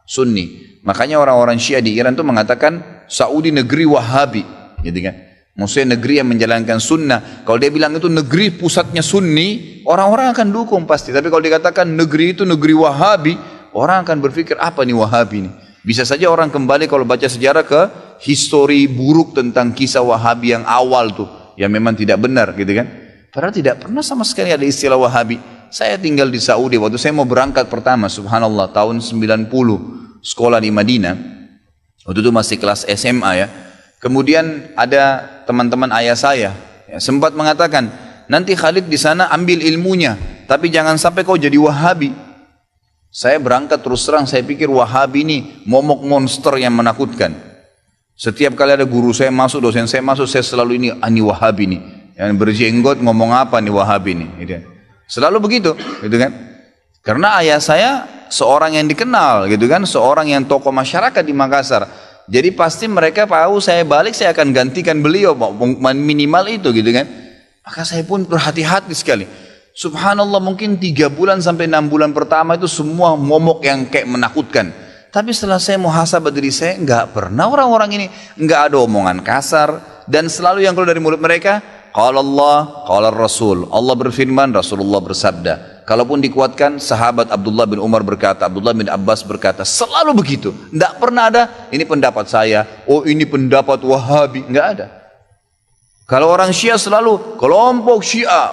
Speaker 1: Sunni. Makanya orang-orang Syiah di Iran itu mengatakan Saudi negeri Wahabi, gitu kan. Maksudnya negeri yang menjalankan sunnah. Kalau dia bilang itu negeri pusatnya Sunni, orang-orang akan dukung pasti. Tapi kalau dikatakan negeri itu negeri Wahabi, orang akan berpikir apa nih Wahabi ini. Bisa saja orang kembali kalau baca sejarah ke histori buruk tentang kisah Wahabi yang awal tuh, yang memang tidak benar, gitu kan. Padahal tidak pernah sama sekali ada istilah Wahabi. Saya tinggal di Saudi, waktu saya mau berangkat pertama, subhanallah, tahun 90, sekolah di Madinah. Waktu itu masih kelas SMA ya. Kemudian ada teman-teman ayah saya ya, sempat mengatakan, nanti Khalid di sana ambil ilmunya, tapi jangan sampai kau jadi Wahabi. Saya berangkat terus terang, saya pikir Wahabi ini momok monster yang menakutkan. Setiap kali ada guru saya masuk, dosen saya masuk, saya selalu ini Wahabi nih, yang berjenggot ngomong apa nih Wahabi nih, gitu. Selalu begitu, gitu kan? Karena ayah saya seorang yang dikenal, gitu kan, seorang yang tokoh masyarakat di Makassar. Jadi pasti mereka tahu saya balik, saya akan gantikan beliau, minimal itu, gitu kan. Maka saya pun berhati-hati sekali. Subhanallah, mungkin 3 bulan sampai 6 bulan pertama itu semua momok yang kayak menakutkan. Tapi setelah saya muhasabah diri saya, enggak pernah orang-orang ini, enggak ada omongan kasar. Dan selalu yang keluar dari mulut mereka, qala Allah, qala Rasul. Allah berfirman, Rasulullah bersabda. Kalaupun dikuatkan, sahabat Abdullah bin Umar berkata, Abdullah bin Abbas berkata, selalu begitu. Tidak pernah ada, ini pendapat saya, oh ini pendapat Wahabi, enggak ada. Kalau orang Syiah selalu, kelompok Syiah,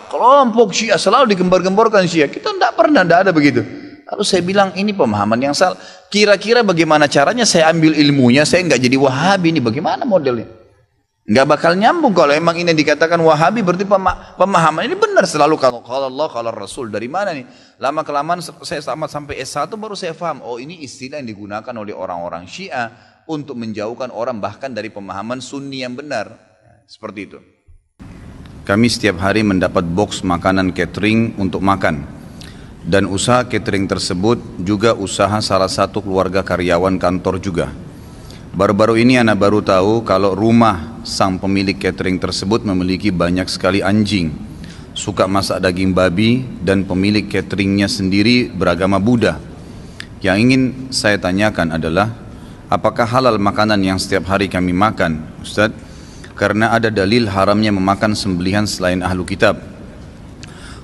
Speaker 1: selalu digembar-gemborkan Syiah. Kita tidak pernah, tidak ada begitu. Lalu saya bilang, ini pemahaman yang salah. Kira-kira bagaimana caranya saya ambil ilmunya, saya enggak jadi Wahabi, ini bagaimana modelnya? Enggak bakal nyambung. Kalau emang ini dikatakan Wahabi, berarti pemahaman ini benar selalu kalau Allah, kalau Rasul. Dari mana nih? Lama kelamaan saya sampai S1 baru saya paham, oh ini istilah yang digunakan oleh orang-orang Syiah untuk menjauhkan orang bahkan dari pemahaman Sunni yang benar. Seperti itu. Kami setiap hari mendapat box makanan catering untuk makan. Dan usaha catering tersebut juga usaha salah satu keluarga karyawan kantor juga. Baru-baru ini anak baru tahu kalau rumah sang pemilik catering tersebut memiliki banyak sekali anjing, suka masak daging babi, dan pemilik cateringnya sendiri beragama Buddha. Yang ingin saya tanyakan adalah, apakah halal makanan yang setiap hari kami makan, Ustaz? Karena ada dalil haramnya memakan sembelihan selain ahlu kitab.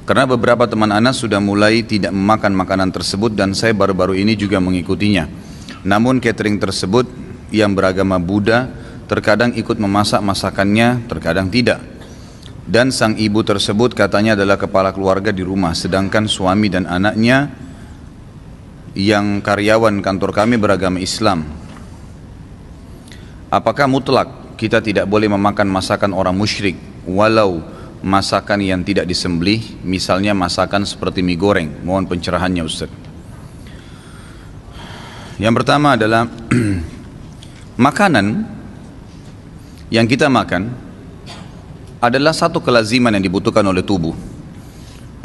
Speaker 1: Karena beberapa teman anak sudah mulai tidak memakan makanan tersebut dan saya baru-baru ini juga mengikutinya. Namun catering tersebut yang beragama Buddha terkadang ikut memasak masakannya, terkadang tidak. Dan sang ibu tersebut katanya adalah kepala keluarga di rumah, sedangkan suami dan anaknya yang karyawan kantor kami beragama Islam. Apakah mutlak kita tidak boleh memakan masakan orang musyrik walau masakan yang tidak disembelih, misalnya masakan seperti mie goreng? Mohon pencerahannya Ustaz. Yang pertama adalah makanan yang kita makan adalah satu kelaziman yang dibutuhkan oleh tubuh.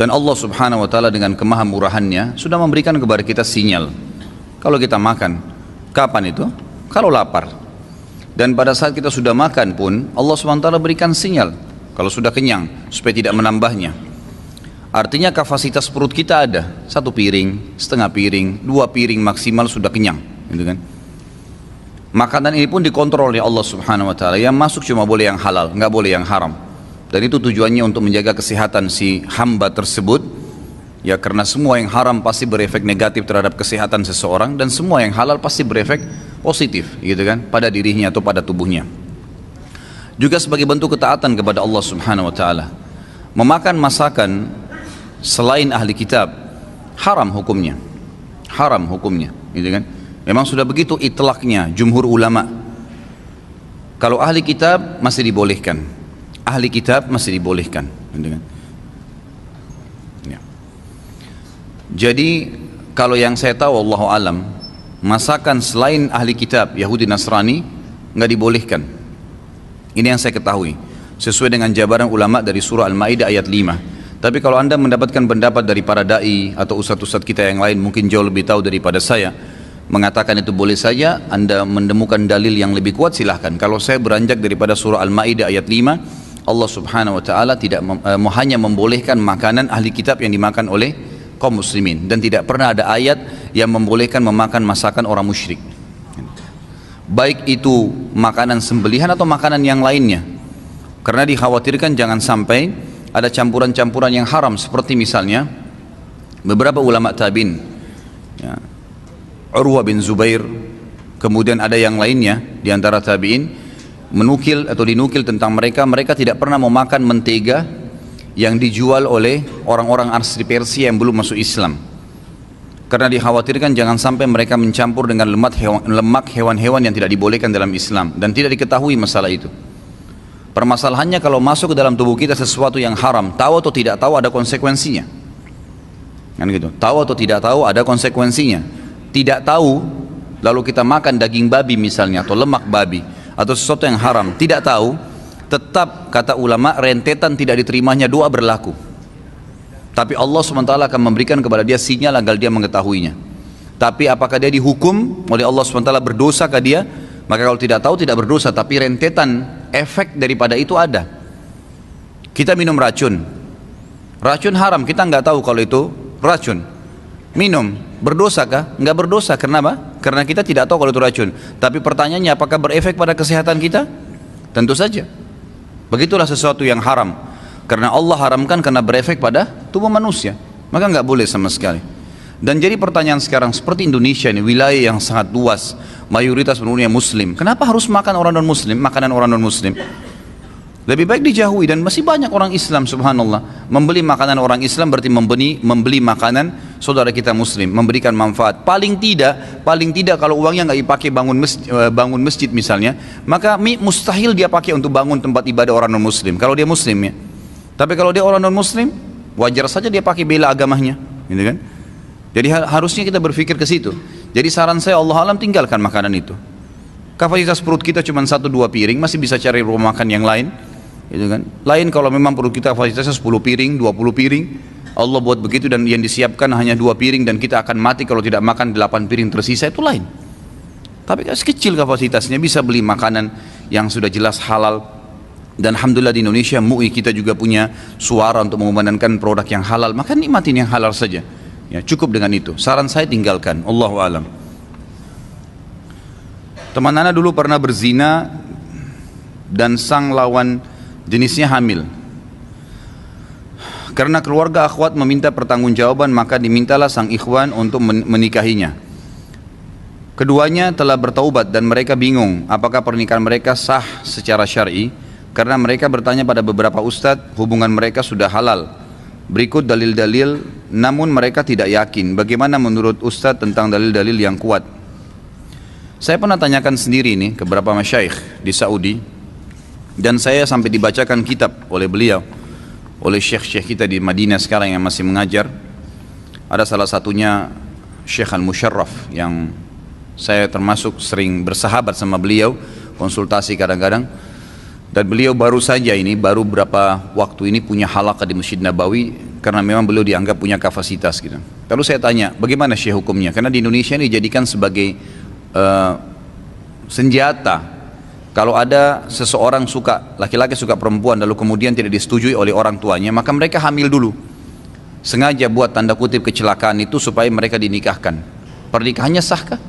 Speaker 1: Dan Allah subhanahu wa ta'ala dengan kemahamurahannya sudah memberikan kepada kita sinyal. Kalau kita makan, kapan itu? Kalau lapar. Dan pada saat kita sudah makan pun, Allah subhanahu wa ta'ala berikan sinyal. Kalau sudah kenyang, supaya tidak menambahnya. Artinya kapasitas perut kita ada. 1 piring, setengah piring, 2 piring maksimal sudah kenyang. Gitu kan? Makanan ini pun dikontrol oleh Allah subhanahu wa ta'ala. Yang masuk cuma boleh yang halal, nggak boleh yang haram. Dan itu tujuannya untuk menjaga kesehatan si hamba tersebut. Ya, karena semua yang haram pasti berefek negatif terhadap kesehatan seseorang, dan semua yang halal pasti berefek positif, gitu kan, pada dirinya atau pada tubuhnya. Juga sebagai bentuk ketaatan kepada Allah Subhanahu wa taala. Memakan masakan selain ahli kitab haram hukumnya. Haram hukumnya, gitu kan? Memang sudah begitu itlaknya jumhur ulama. Kalau ahli kitab masih dibolehkan. Ahli kitab masih dibolehkan, gitu kan? Ya. Jadi kalau yang saya tahu wallahu alam, masakan selain ahli kitab Yahudi Nasrani nggak dibolehkan. Ini yang saya ketahui sesuai dengan jabaran ulama dari surah Al-Maidah ayat 5. Tapi kalau anda mendapatkan pendapat dari para dai atau ustadz-ustadz kita yang lain mungkin jauh lebih tahu daripada saya, mengatakan itu boleh saja, anda menemukan dalil yang lebih kuat silahkan. Kalau saya beranjak daripada surah Al-Maidah ayat 5, Allah Subhanahu wa taala tidak hanya membolehkan makanan ahli kitab yang dimakan oleh kaum muslimin, dan tidak pernah ada ayat yang membolehkan memakan masakan orang musyrik, baik itu makanan sembelihan atau makanan yang lainnya, karena dikhawatirkan jangan sampai ada campuran-campuran yang haram, seperti misalnya beberapa ulama tabi'in, ya, Urwah bin Zubair, kemudian ada yang lainnya di antara tabi'in menukil atau dinukil tentang mereka tidak pernah memakan mentega yang dijual oleh orang-orang asli Persia yang belum masuk Islam, karena dikhawatirkan jangan sampai mereka mencampur dengan lemak hewan-hewan yang tidak dibolehkan dalam Islam, dan tidak diketahui masalah itu. Permasalahannya kalau masuk ke dalam tubuh kita sesuatu yang haram, tahu atau tidak tahu ada konsekuensinya, kan gitu. Tahu atau tidak tahu ada konsekuensinya. Tidak tahu lalu kita makan daging babi misalnya atau lemak babi atau sesuatu yang haram, tidak tahu, tetap kata ulama rentetan tidak diterimanya doa berlaku. Tapi Allah SWT akan memberikan kepada dia sinyal agar dia mengetahuinya. Tapi apakah dia dihukum oleh Allah SWT berdosa ke dia? Maka kalau tidak tahu tidak berdosa, tapi rentetan efek daripada itu ada. Kita minum racun, racun haram, kita nggak tahu kalau itu racun, minum, berdosakah? Nggak berdosa. Kenapa? Karena kita tidak tahu kalau itu racun. Tapi pertanyaannya, apakah berefek pada kesehatan kita? Tentu saja. Begitulah sesuatu yang haram, karena Allah haramkan karena berefek pada tubuh manusia, maka nggak boleh sama sekali. Dan jadi pertanyaan sekarang, seperti Indonesia ini wilayah yang sangat luas, mayoritas penduduknya muslim, kenapa harus makan orang non muslim, makanan orang non muslim? Lebih baik dijauhi. Dan masih banyak orang Islam, subhanallah, membeli makanan orang Islam berarti membeli makanan saudara kita muslim, memberikan manfaat. Paling tidak kalau uangnya nggak dipakai bangun masjid misalnya, maka mustahil dia pakai untuk bangun tempat ibadah orang non muslim kalau dia muslim, ya. Tapi kalau dia orang non muslim, wajar saja dia pakai bela agamanya, gitu kan? Jadi harusnya kita berpikir ke situ. Jadi saran saya, Allah alam, tinggalkan makanan itu. Kapasitas perut kita cuma 1-2 piring, masih bisa cari rumah makan yang lain, gitu kan? Lain kalau memang perut kita kapasitasnya 10 piring, 20 piring, Allah buat begitu dan yang disiapkan hanya 2 piring dan kita akan mati kalau tidak makan 8 piring tersisa, itu lain. Tapi kecil kapasitasnya, bisa beli makanan yang sudah jelas halal. Dan alhamdulillah di Indonesia MUI kita juga punya suara untuk mengumandangkan produk yang halal, maka nikmatin yang halal saja, ya, cukup dengan itu. Saran saya tinggalkan, Allahu alam. Teman Ana dulu pernah berzina dan sang lawan jenisnya hamil. Karena keluarga akhwat meminta pertanggungjawaban, maka dimintalah sang ikhwan untuk menikahinya. Keduanya telah bertaubat dan mereka bingung apakah pernikahan mereka sah secara syar'i, karena mereka bertanya pada beberapa ustadz, hubungan mereka sudah halal. Berikut dalil-dalil, namun mereka tidak yakin. Bagaimana menurut ustadz tentang dalil-dalil yang kuat? Saya pernah tanyakan sendiri ini ke beberapa masyayikh di Saudi, dan saya sampai dibacakan kitab oleh beliau, oleh syekh-syekh kita di Madinah sekarang yang masih mengajar. Ada salah satunya Syekh Al-Musharraf yang saya termasuk sering bersahabat sama beliau, konsultasi kadang-kadang. Dan beliau baru saja ini, baru berapa waktu ini punya halaqah di Masjid Nabawi, karena memang beliau dianggap punya kapasitas gitu. Lalu saya tanya, bagaimana syekh hukumnya? Karena di Indonesia ini dijadikan sebagai senjata. Kalau ada seseorang suka, laki-laki suka perempuan, lalu kemudian tidak disetujui oleh orang tuanya, maka mereka hamil dulu. Sengaja buat tanda kutip kecelakaan itu supaya mereka dinikahkan. Pernikahannya sahkah?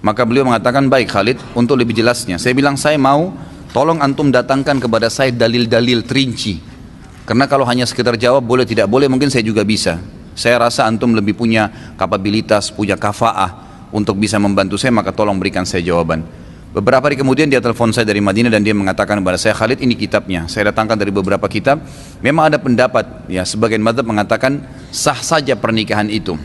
Speaker 1: Maka beliau mengatakan, baik Khalid, untuk lebih jelasnya. Saya bilang, saya mau tolong antum datangkan kepada saya dalil-dalil terinci. Karena kalau hanya sekedar jawab boleh tidak boleh, mungkin saya juga bisa. Saya rasa antum lebih punya kapabilitas, punya kafaah untuk bisa membantu saya, maka tolong berikan saya jawaban. Beberapa hari kemudian dia telepon saya dari Madinah dan dia mengatakan kepada saya, Khalid, ini kitabnya. Saya datangkan dari beberapa kitab. Memang ada pendapat, ya sebagian mazhab mengatakan sah saja pernikahan itu.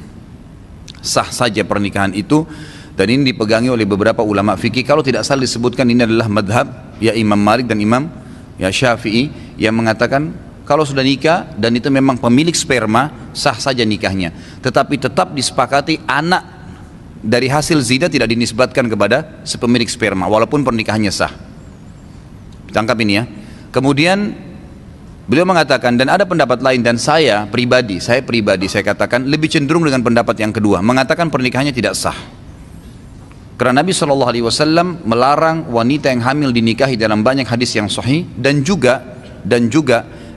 Speaker 1: Sah saja pernikahan itu, dan ini dipegangi oleh beberapa ulama fikih. Kalau tidak salah disebutkan ini adalah madhab ya Imam Malik dan Imam ya Syafi'i yang mengatakan kalau sudah nikah dan itu memang pemilik sperma, sah saja nikahnya. Tetapi tetap disepakati anak dari hasil zina tidak dinisbatkan kepada sepemilik sperma walaupun pernikahannya sah. Tangkap ini ya. Kemudian beliau mengatakan, dan ada pendapat lain, dan saya pribadi saya katakan lebih cenderung dengan pendapat yang kedua, mengatakan pernikahannya tidak sah. Karena Nabi SAW melarang wanita yang hamil dinikahi dalam banyak hadis yang sahih, dan juga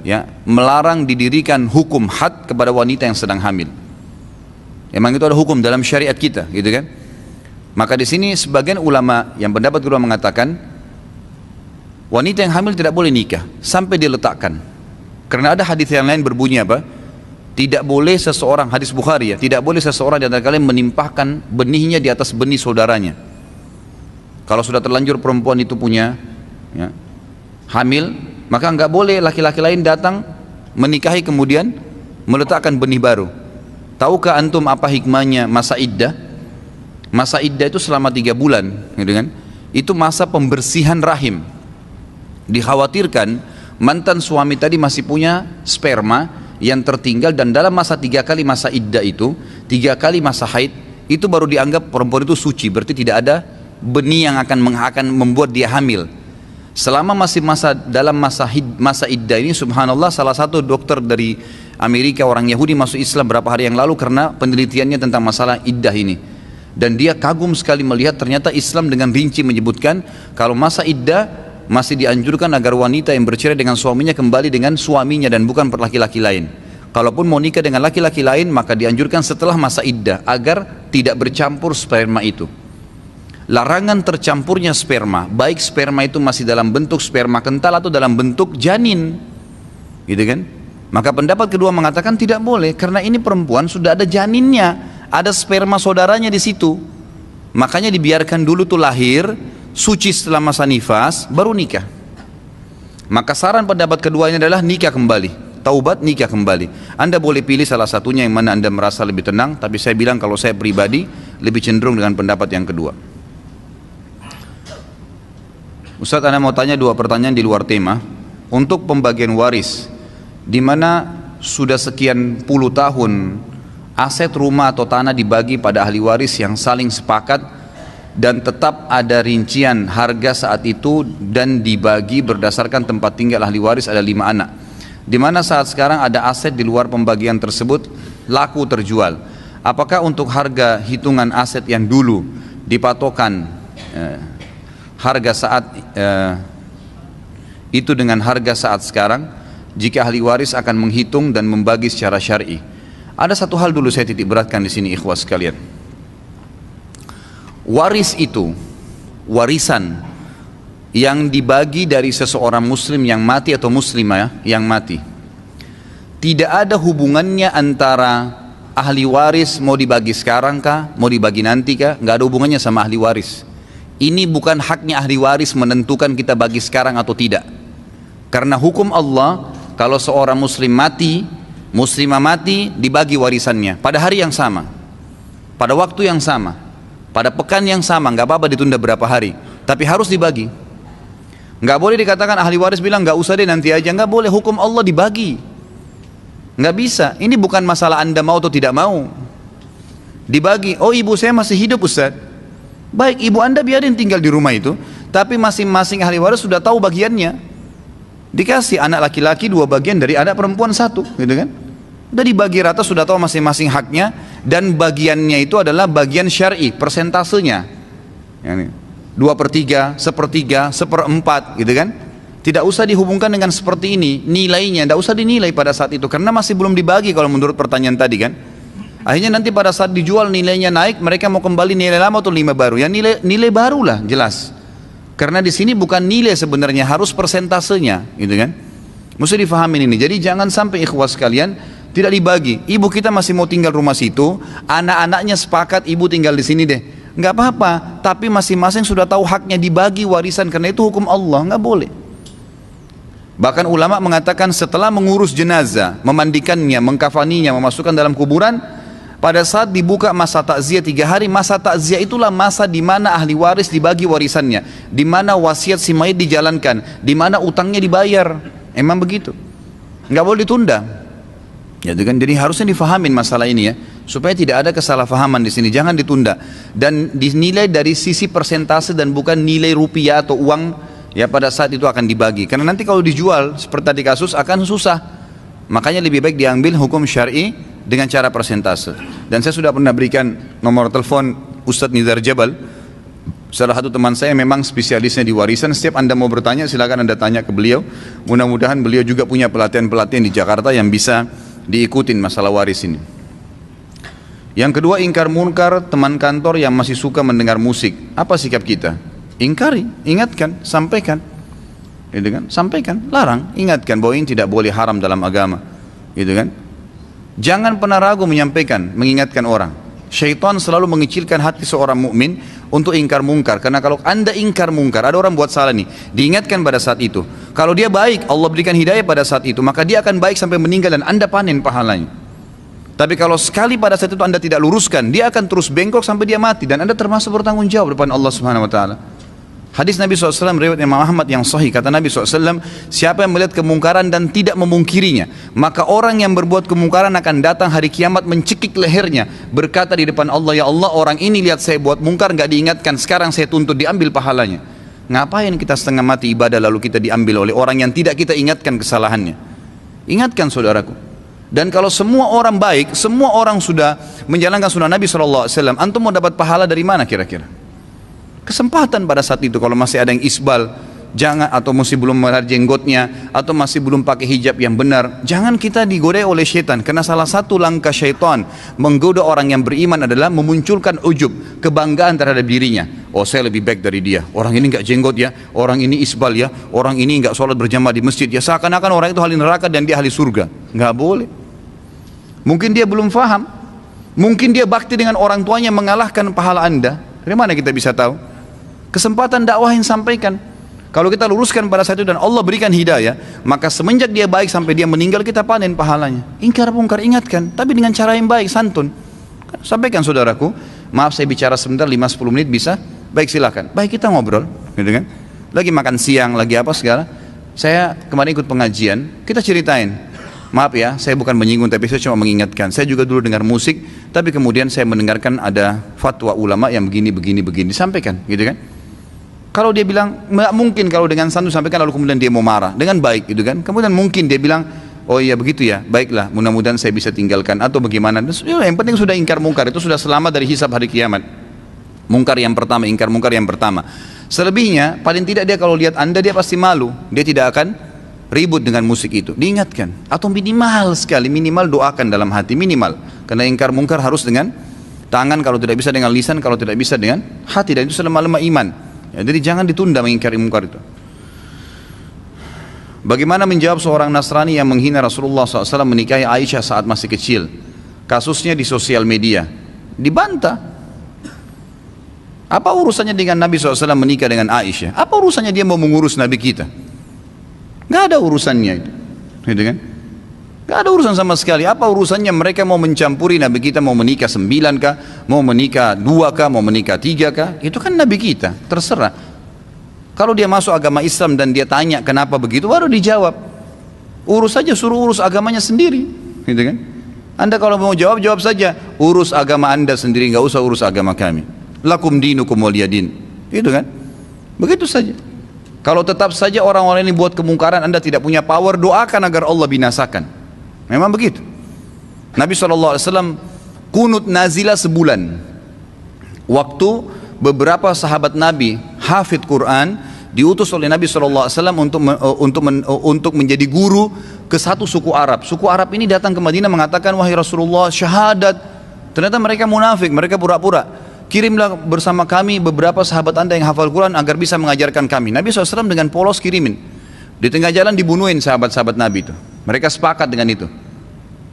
Speaker 1: ya melarang didirikan hukum had kepada wanita yang sedang hamil. Memang itu ada hukum dalam syariat kita, gitu kan? Maka di sini sebagian ulama yang pendapat kedua mengatakan wanita yang hamil tidak boleh nikah sampai diletakkan. Karena ada hadis yang lain berbunyi apa? Tidak boleh seseorang, hadis Bukhari ya, tidak boleh seseorang di antara kalian menimpahkan benihnya di atas benih saudaranya. Kalau sudah terlanjur perempuan itu punya ya, hamil, maka enggak boleh laki-laki lain datang menikahi kemudian meletakkan benih baru. Tahukah antum apa hikmahnya masa iddah? Masa iddah itu selama 3 bulan, gitu kan? Itu masa pembersihan rahim. Dikhawatirkan mantan suami tadi masih punya sperma yang tertinggal, dan dalam masa 3 kali masa iddah itu, 3 kali masa haid, itu baru dianggap perempuan itu suci, berarti tidak ada benih yang akan membuat dia hamil. Selama masih dalam masa iddah ini, subhanallah, salah satu dokter dari Amerika, orang Yahudi, masuk Islam berapa hari yang lalu karena penelitiannya tentang masalah iddah ini. Dan dia kagum sekali melihat ternyata Islam dengan rinci menyebutkan kalau masa iddah masih dianjurkan agar wanita yang bercerai dengan suaminya kembali dengan suaminya dan bukan laki-laki lain. Kalaupun mau nikah dengan laki-laki lain, maka dianjurkan setelah masa iddah agar tidak bercampur sperma itu. Larangan tercampurnya sperma, baik sperma itu masih dalam bentuk sperma kental atau dalam bentuk janin, gitu kan? Maka pendapat kedua mengatakan tidak boleh, karena ini perempuan sudah ada janinnya, ada sperma saudaranya di situ. Makanya dibiarkan dulu tuh lahir, suci setelah masa nifas, baru nikah. Maka saran pendapat kedua ini adalah nikah kembali, taubat nikah kembali. Anda boleh pilih salah satunya yang mana Anda merasa lebih tenang, tapi saya bilang kalau saya pribadi lebih cenderung dengan pendapat yang kedua. Ustaz, Anda mau tanya 2 pertanyaan di luar tema. Untuk pembagian waris, di mana sudah sekian puluh tahun aset rumah atau tanah dibagi pada ahli waris yang saling sepakat dan tetap ada rincian harga saat itu dan dibagi berdasarkan tempat tinggal ahli waris, ada 5 anak. Di mana saat sekarang ada aset di luar pembagian tersebut laku terjual. Apakah untuk harga hitungan aset yang dulu dipatokan harga saat itu dengan harga saat sekarang, jika ahli waris akan menghitung dan membagi secara syar'i? Ada satu hal dulu saya titik beratkan di sini, ikhwas sekalian. Waris itu, warisan yang dibagi dari seseorang muslim yang mati atau muslimah yang mati, tidak ada hubungannya antara ahli waris mau dibagi sekarang kah, mau dibagi nanti kah, nggak ada hubungannya sama ahli waris. Ini bukan haknya ahli waris menentukan kita bagi sekarang atau tidak. Karena hukum Allah, kalau seorang muslim mati, muslimah mati, dibagi warisannya pada hari yang sama, pada waktu yang sama, pada pekan yang sama, nggak apa-apa ditunda berapa hari, tapi harus dibagi. Nggak boleh dikatakan ahli waris bilang nggak usah deh nanti aja, nggak boleh. Hukum Allah dibagi, nggak bisa. Ini bukan masalah Anda mau atau tidak mau, dibagi. Oh, ibu saya masih hidup, Ustaz. Baik, ibu Anda biarin tinggal di rumah itu, tapi masing-masing ahli waris sudah tahu bagiannya. Dikasih anak laki-laki 2 bagian dari anak perempuan 1, gitu kan? Udah dibagi rata, sudah tahu masing-masing haknya, dan bagiannya itu adalah bagian syar'i, persentasenya. 2/3, 1/3, 1/4, gitu kan? Tidak usah dihubungkan dengan seperti ini, nilainya, tidak usah dinilai pada saat itu, karena masih belum dibagi kalau menurut pertanyaan tadi kan. Akhirnya nanti pada saat dijual nilainya naik, mereka mau kembali nilai lama atau 5 baru, ya nilai barulah jelas. Karena di sini bukan nilai sebenarnya, harus persentasenya, gitu kan? Mesti difahamin ini. Jadi jangan sampai ikhwas sekalian tidak dibagi. Ibu kita masih mau tinggal rumah situ, anak-anaknya sepakat ibu tinggal di sini deh. Nggak apa-apa, tapi masing-masing sudah tahu haknya dibagi warisan, karena itu hukum Allah, nggak boleh. Bahkan ulama mengatakan setelah mengurus jenazah, memandikannya, mengkafaninya, memasukkan dalam kuburan, pada saat dibuka masa takziah 3 hari, masa takziah itulah masa di mana ahli waris dibagi warisannya, di mana wasiat si mayit dijalankan, di mana utangnya dibayar. Emang begitu, nggak boleh ditunda. Ya, kan? Jadi harusnya difahamin masalah ini ya, supaya tidak ada kesalahpahaman di sini. Jangan ditunda dan dinilai dari sisi persentase dan bukan nilai rupiah atau uang ya pada saat itu akan dibagi. Karena nanti kalau dijual seperti tadi kasus akan susah. Makanya lebih baik diambil hukum syar'i dengan cara persentase. Dan saya sudah pernah berikan nomor telepon Ustadz Nizar Jabal, salah satu teman saya memang spesialisnya di warisan. Setiap Anda mau bertanya silakan Anda tanya ke beliau. Mudah-mudahan beliau juga punya pelatihan-pelatihan di Jakarta yang bisa diikutin masalah waris ini. Yang kedua, ingkar munkar teman kantor yang masih suka mendengar musik. Apa sikap kita? Ingkari, ingatkan, sampaikan. Gitu kan? Sampaikan, larang, ingatkan bahwa ini tidak boleh, haram dalam agama. Gitu kan? Jangan pernah ragu menyampaikan, mengingatkan orang. Syaitan selalu mengecilkan hati seorang mukmin untuk ingkar mungkar. Karena kalau Anda ingkar mungkar, ada orang buat salah nih, diingatkan pada saat itu. Kalau dia baik, Allah berikan hidayah pada saat itu, maka dia akan baik sampai meninggal dan Anda panen pahalanya. Tapi kalau sekali pada saat itu Anda tidak luruskan, dia akan terus bengkok sampai dia mati dan Anda termasuk bertanggung jawab depan Allah Subhanahu wa taala. Hadis Nabi SAW riwayat Imam Ahmad yang sahih, kata Nabi SAW, siapa yang melihat kemungkaran dan tidak memungkirinya, maka orang yang berbuat kemungkaran akan datang hari kiamat mencekik lehernya, berkata di depan Allah, ya Allah, orang ini lihat saya buat mungkar gak diingatkan, sekarang saya tuntut diambil pahalanya. Ngapain kita setengah mati ibadah lalu kita diambil oleh orang yang tidak kita ingatkan kesalahannya? Ingatkan saudaraku. Dan kalau semua orang baik, semua orang sudah menjalankan sunnah Nabi SAW, antum mau dapat pahala dari mana kira-kira? Kesempatan pada saat itu, kalau masih ada yang isbal, jangan, atau masih belum melihara jenggotnya, atau masih belum pakai hijab yang benar, jangan kita digoda oleh syaitan. Karena salah satu langkah syaitan menggoda orang yang beriman adalah memunculkan ujub, kebanggaan terhadap dirinya. Oh, saya lebih baik dari dia, orang ini nggak jenggot ya, orang ini isbal ya, orang ini nggak sholat berjamaah di masjid ya, seakan-akan orang itu ahli neraka dan dia ahli surga. Nggak boleh. Mungkin dia belum faham, mungkin dia bakti dengan orang tuanya mengalahkan pahala Anda. Dari mana kita bisa tahu? Kesempatan dakwahin, sampaikan. Kalau kita luruskan pada saat itu dan Allah berikan hidayah, maka semenjak dia baik sampai dia meninggal kita panen pahalanya. Ingkar mungkar, ingatkan, tapi dengan cara yang baik, santun. Sampaikan, saudaraku, maaf saya bicara sebentar, 5-10 menit bisa? Baik, silakan. Baik, kita ngobrol, gitu kan? Lagi makan siang, lagi apa segala. Saya kemarin ikut pengajian, kita ceritain. Maaf ya, saya bukan menyinggung, tapi saya cuma mengingatkan. Saya juga dulu dengar musik, tapi kemudian saya mendengarkan ada fatwa ulama yang begini, sampaikan, gitu kan? Kalau dia bilang, nggak mungkin kalau dengan santun sampaikan lalu kemudian dia mau marah, dengan baik gitu kan. Kemudian mungkin dia bilang, oh iya begitu ya, baiklah, mudah-mudahan saya bisa tinggalkan atau bagaimana. Yang penting sudah ingkar mungkar, itu sudah selamat dari hisab hari kiamat. Mungkar yang pertama, ingkar mungkar yang pertama. Selebihnya, paling tidak dia kalau lihat Anda, dia pasti malu. Dia tidak akan ribut dengan musik itu. Diingatkan, atau minimal sekali, minimal doakan dalam hati, minimal. Karena ingkar mungkar harus dengan tangan, kalau tidak bisa dengan lisan, kalau tidak bisa dengan hati, dan itu selemah-lemah iman. Ya, jadi jangan ditunda mengingkari mungkar itu. Bagaimana menjawab seorang Nasrani yang menghina Rasulullah SAW menikahi Aisyah saat masih kecil? Kasusnya di sosial media, dibantah. Apa urusannya dengan Nabi SAW menikah dengan Aisyah? Apa urusannya dia mau mengurus Nabi kita? Gak ada urusannya itu, gitu kan? Gak ada urusan sama sekali. Apa urusannya mereka mau mencampuri Nabi kita, mau menikah 9 kah, mau menikah 2 kah, mau menikah 3 kah? Itu kan Nabi kita, terserah. Kalau dia masuk agama Islam dan dia tanya kenapa begitu, baru dijawab. Urus saja, suruh urus agamanya sendiri, gitu kan? Anda kalau mau jawab, jawab saja. Urus agama Anda sendiri, gak usah urus agama kami. Lakum dinukum waliyadin, gitu kan? Begitu saja. Kalau tetap saja orang-orang ini buat kemungkaran, Anda tidak punya power, doakan agar Allah binasakan. Memang begitu. Nabi SAW kunut nazilah sebulan. Waktu beberapa sahabat Nabi hafid Quran diutus oleh Nabi SAW untuk menjadi guru ke satu suku Arab. Suku Arab ini datang ke Madinah mengatakan, wahai Rasulullah, syahadat. Ternyata mereka munafik, mereka pura-pura. kirimlah bersama kami beberapa sahabat anda yang hafal Quran agar bisa mengajarkan kami. Nabi SAW dengan polos kirimin. Di tengah jalan dibunuhin sahabat-sahabat Nabi itu. Mereka sepakat dengan itu.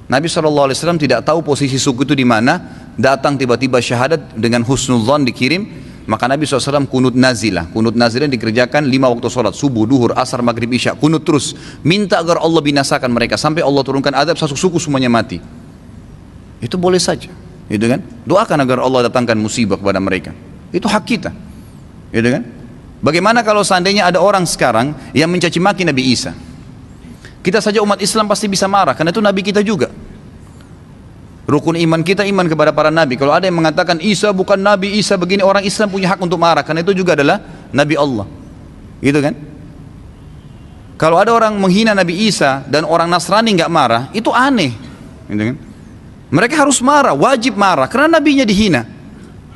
Speaker 1: Nabi SAW tidak tahu posisi suku itu di mana. Datang tiba-tiba syahadat dengan husnudzon dikirim. Maka Nabi SAW kunut nazilah. Kunut nazilah dikerjakan 5 waktu sholat. Subuh, duhur, asar, maghrib, isya. Kunut terus. Minta agar Allah binasakan mereka. Sampai Allah turunkan adab satu suku semuanya mati. Itu boleh saja. Gitu kan? Doakan agar Allah datangkan musibah kepada mereka. Itu hak kita. Gitu kan? Bagaimana kalau seandainya ada orang sekarang yang mencaci maki Nabi Isa? Kita saja umat Islam pasti bisa marah karena itu Nabi kita juga. Rukun iman kita iman kepada para nabi. Kalau ada yang mengatakan Isa bukan Nabi, Isa begini, orang Islam punya hak untuk marah karena itu juga adalah Nabi Allah. Gitu kan? Kalau ada orang menghina Nabi Isa dan orang Nasrani nggak marah, itu aneh. Gitu kan? Mereka harus marah, wajib marah karena nabinya dihina.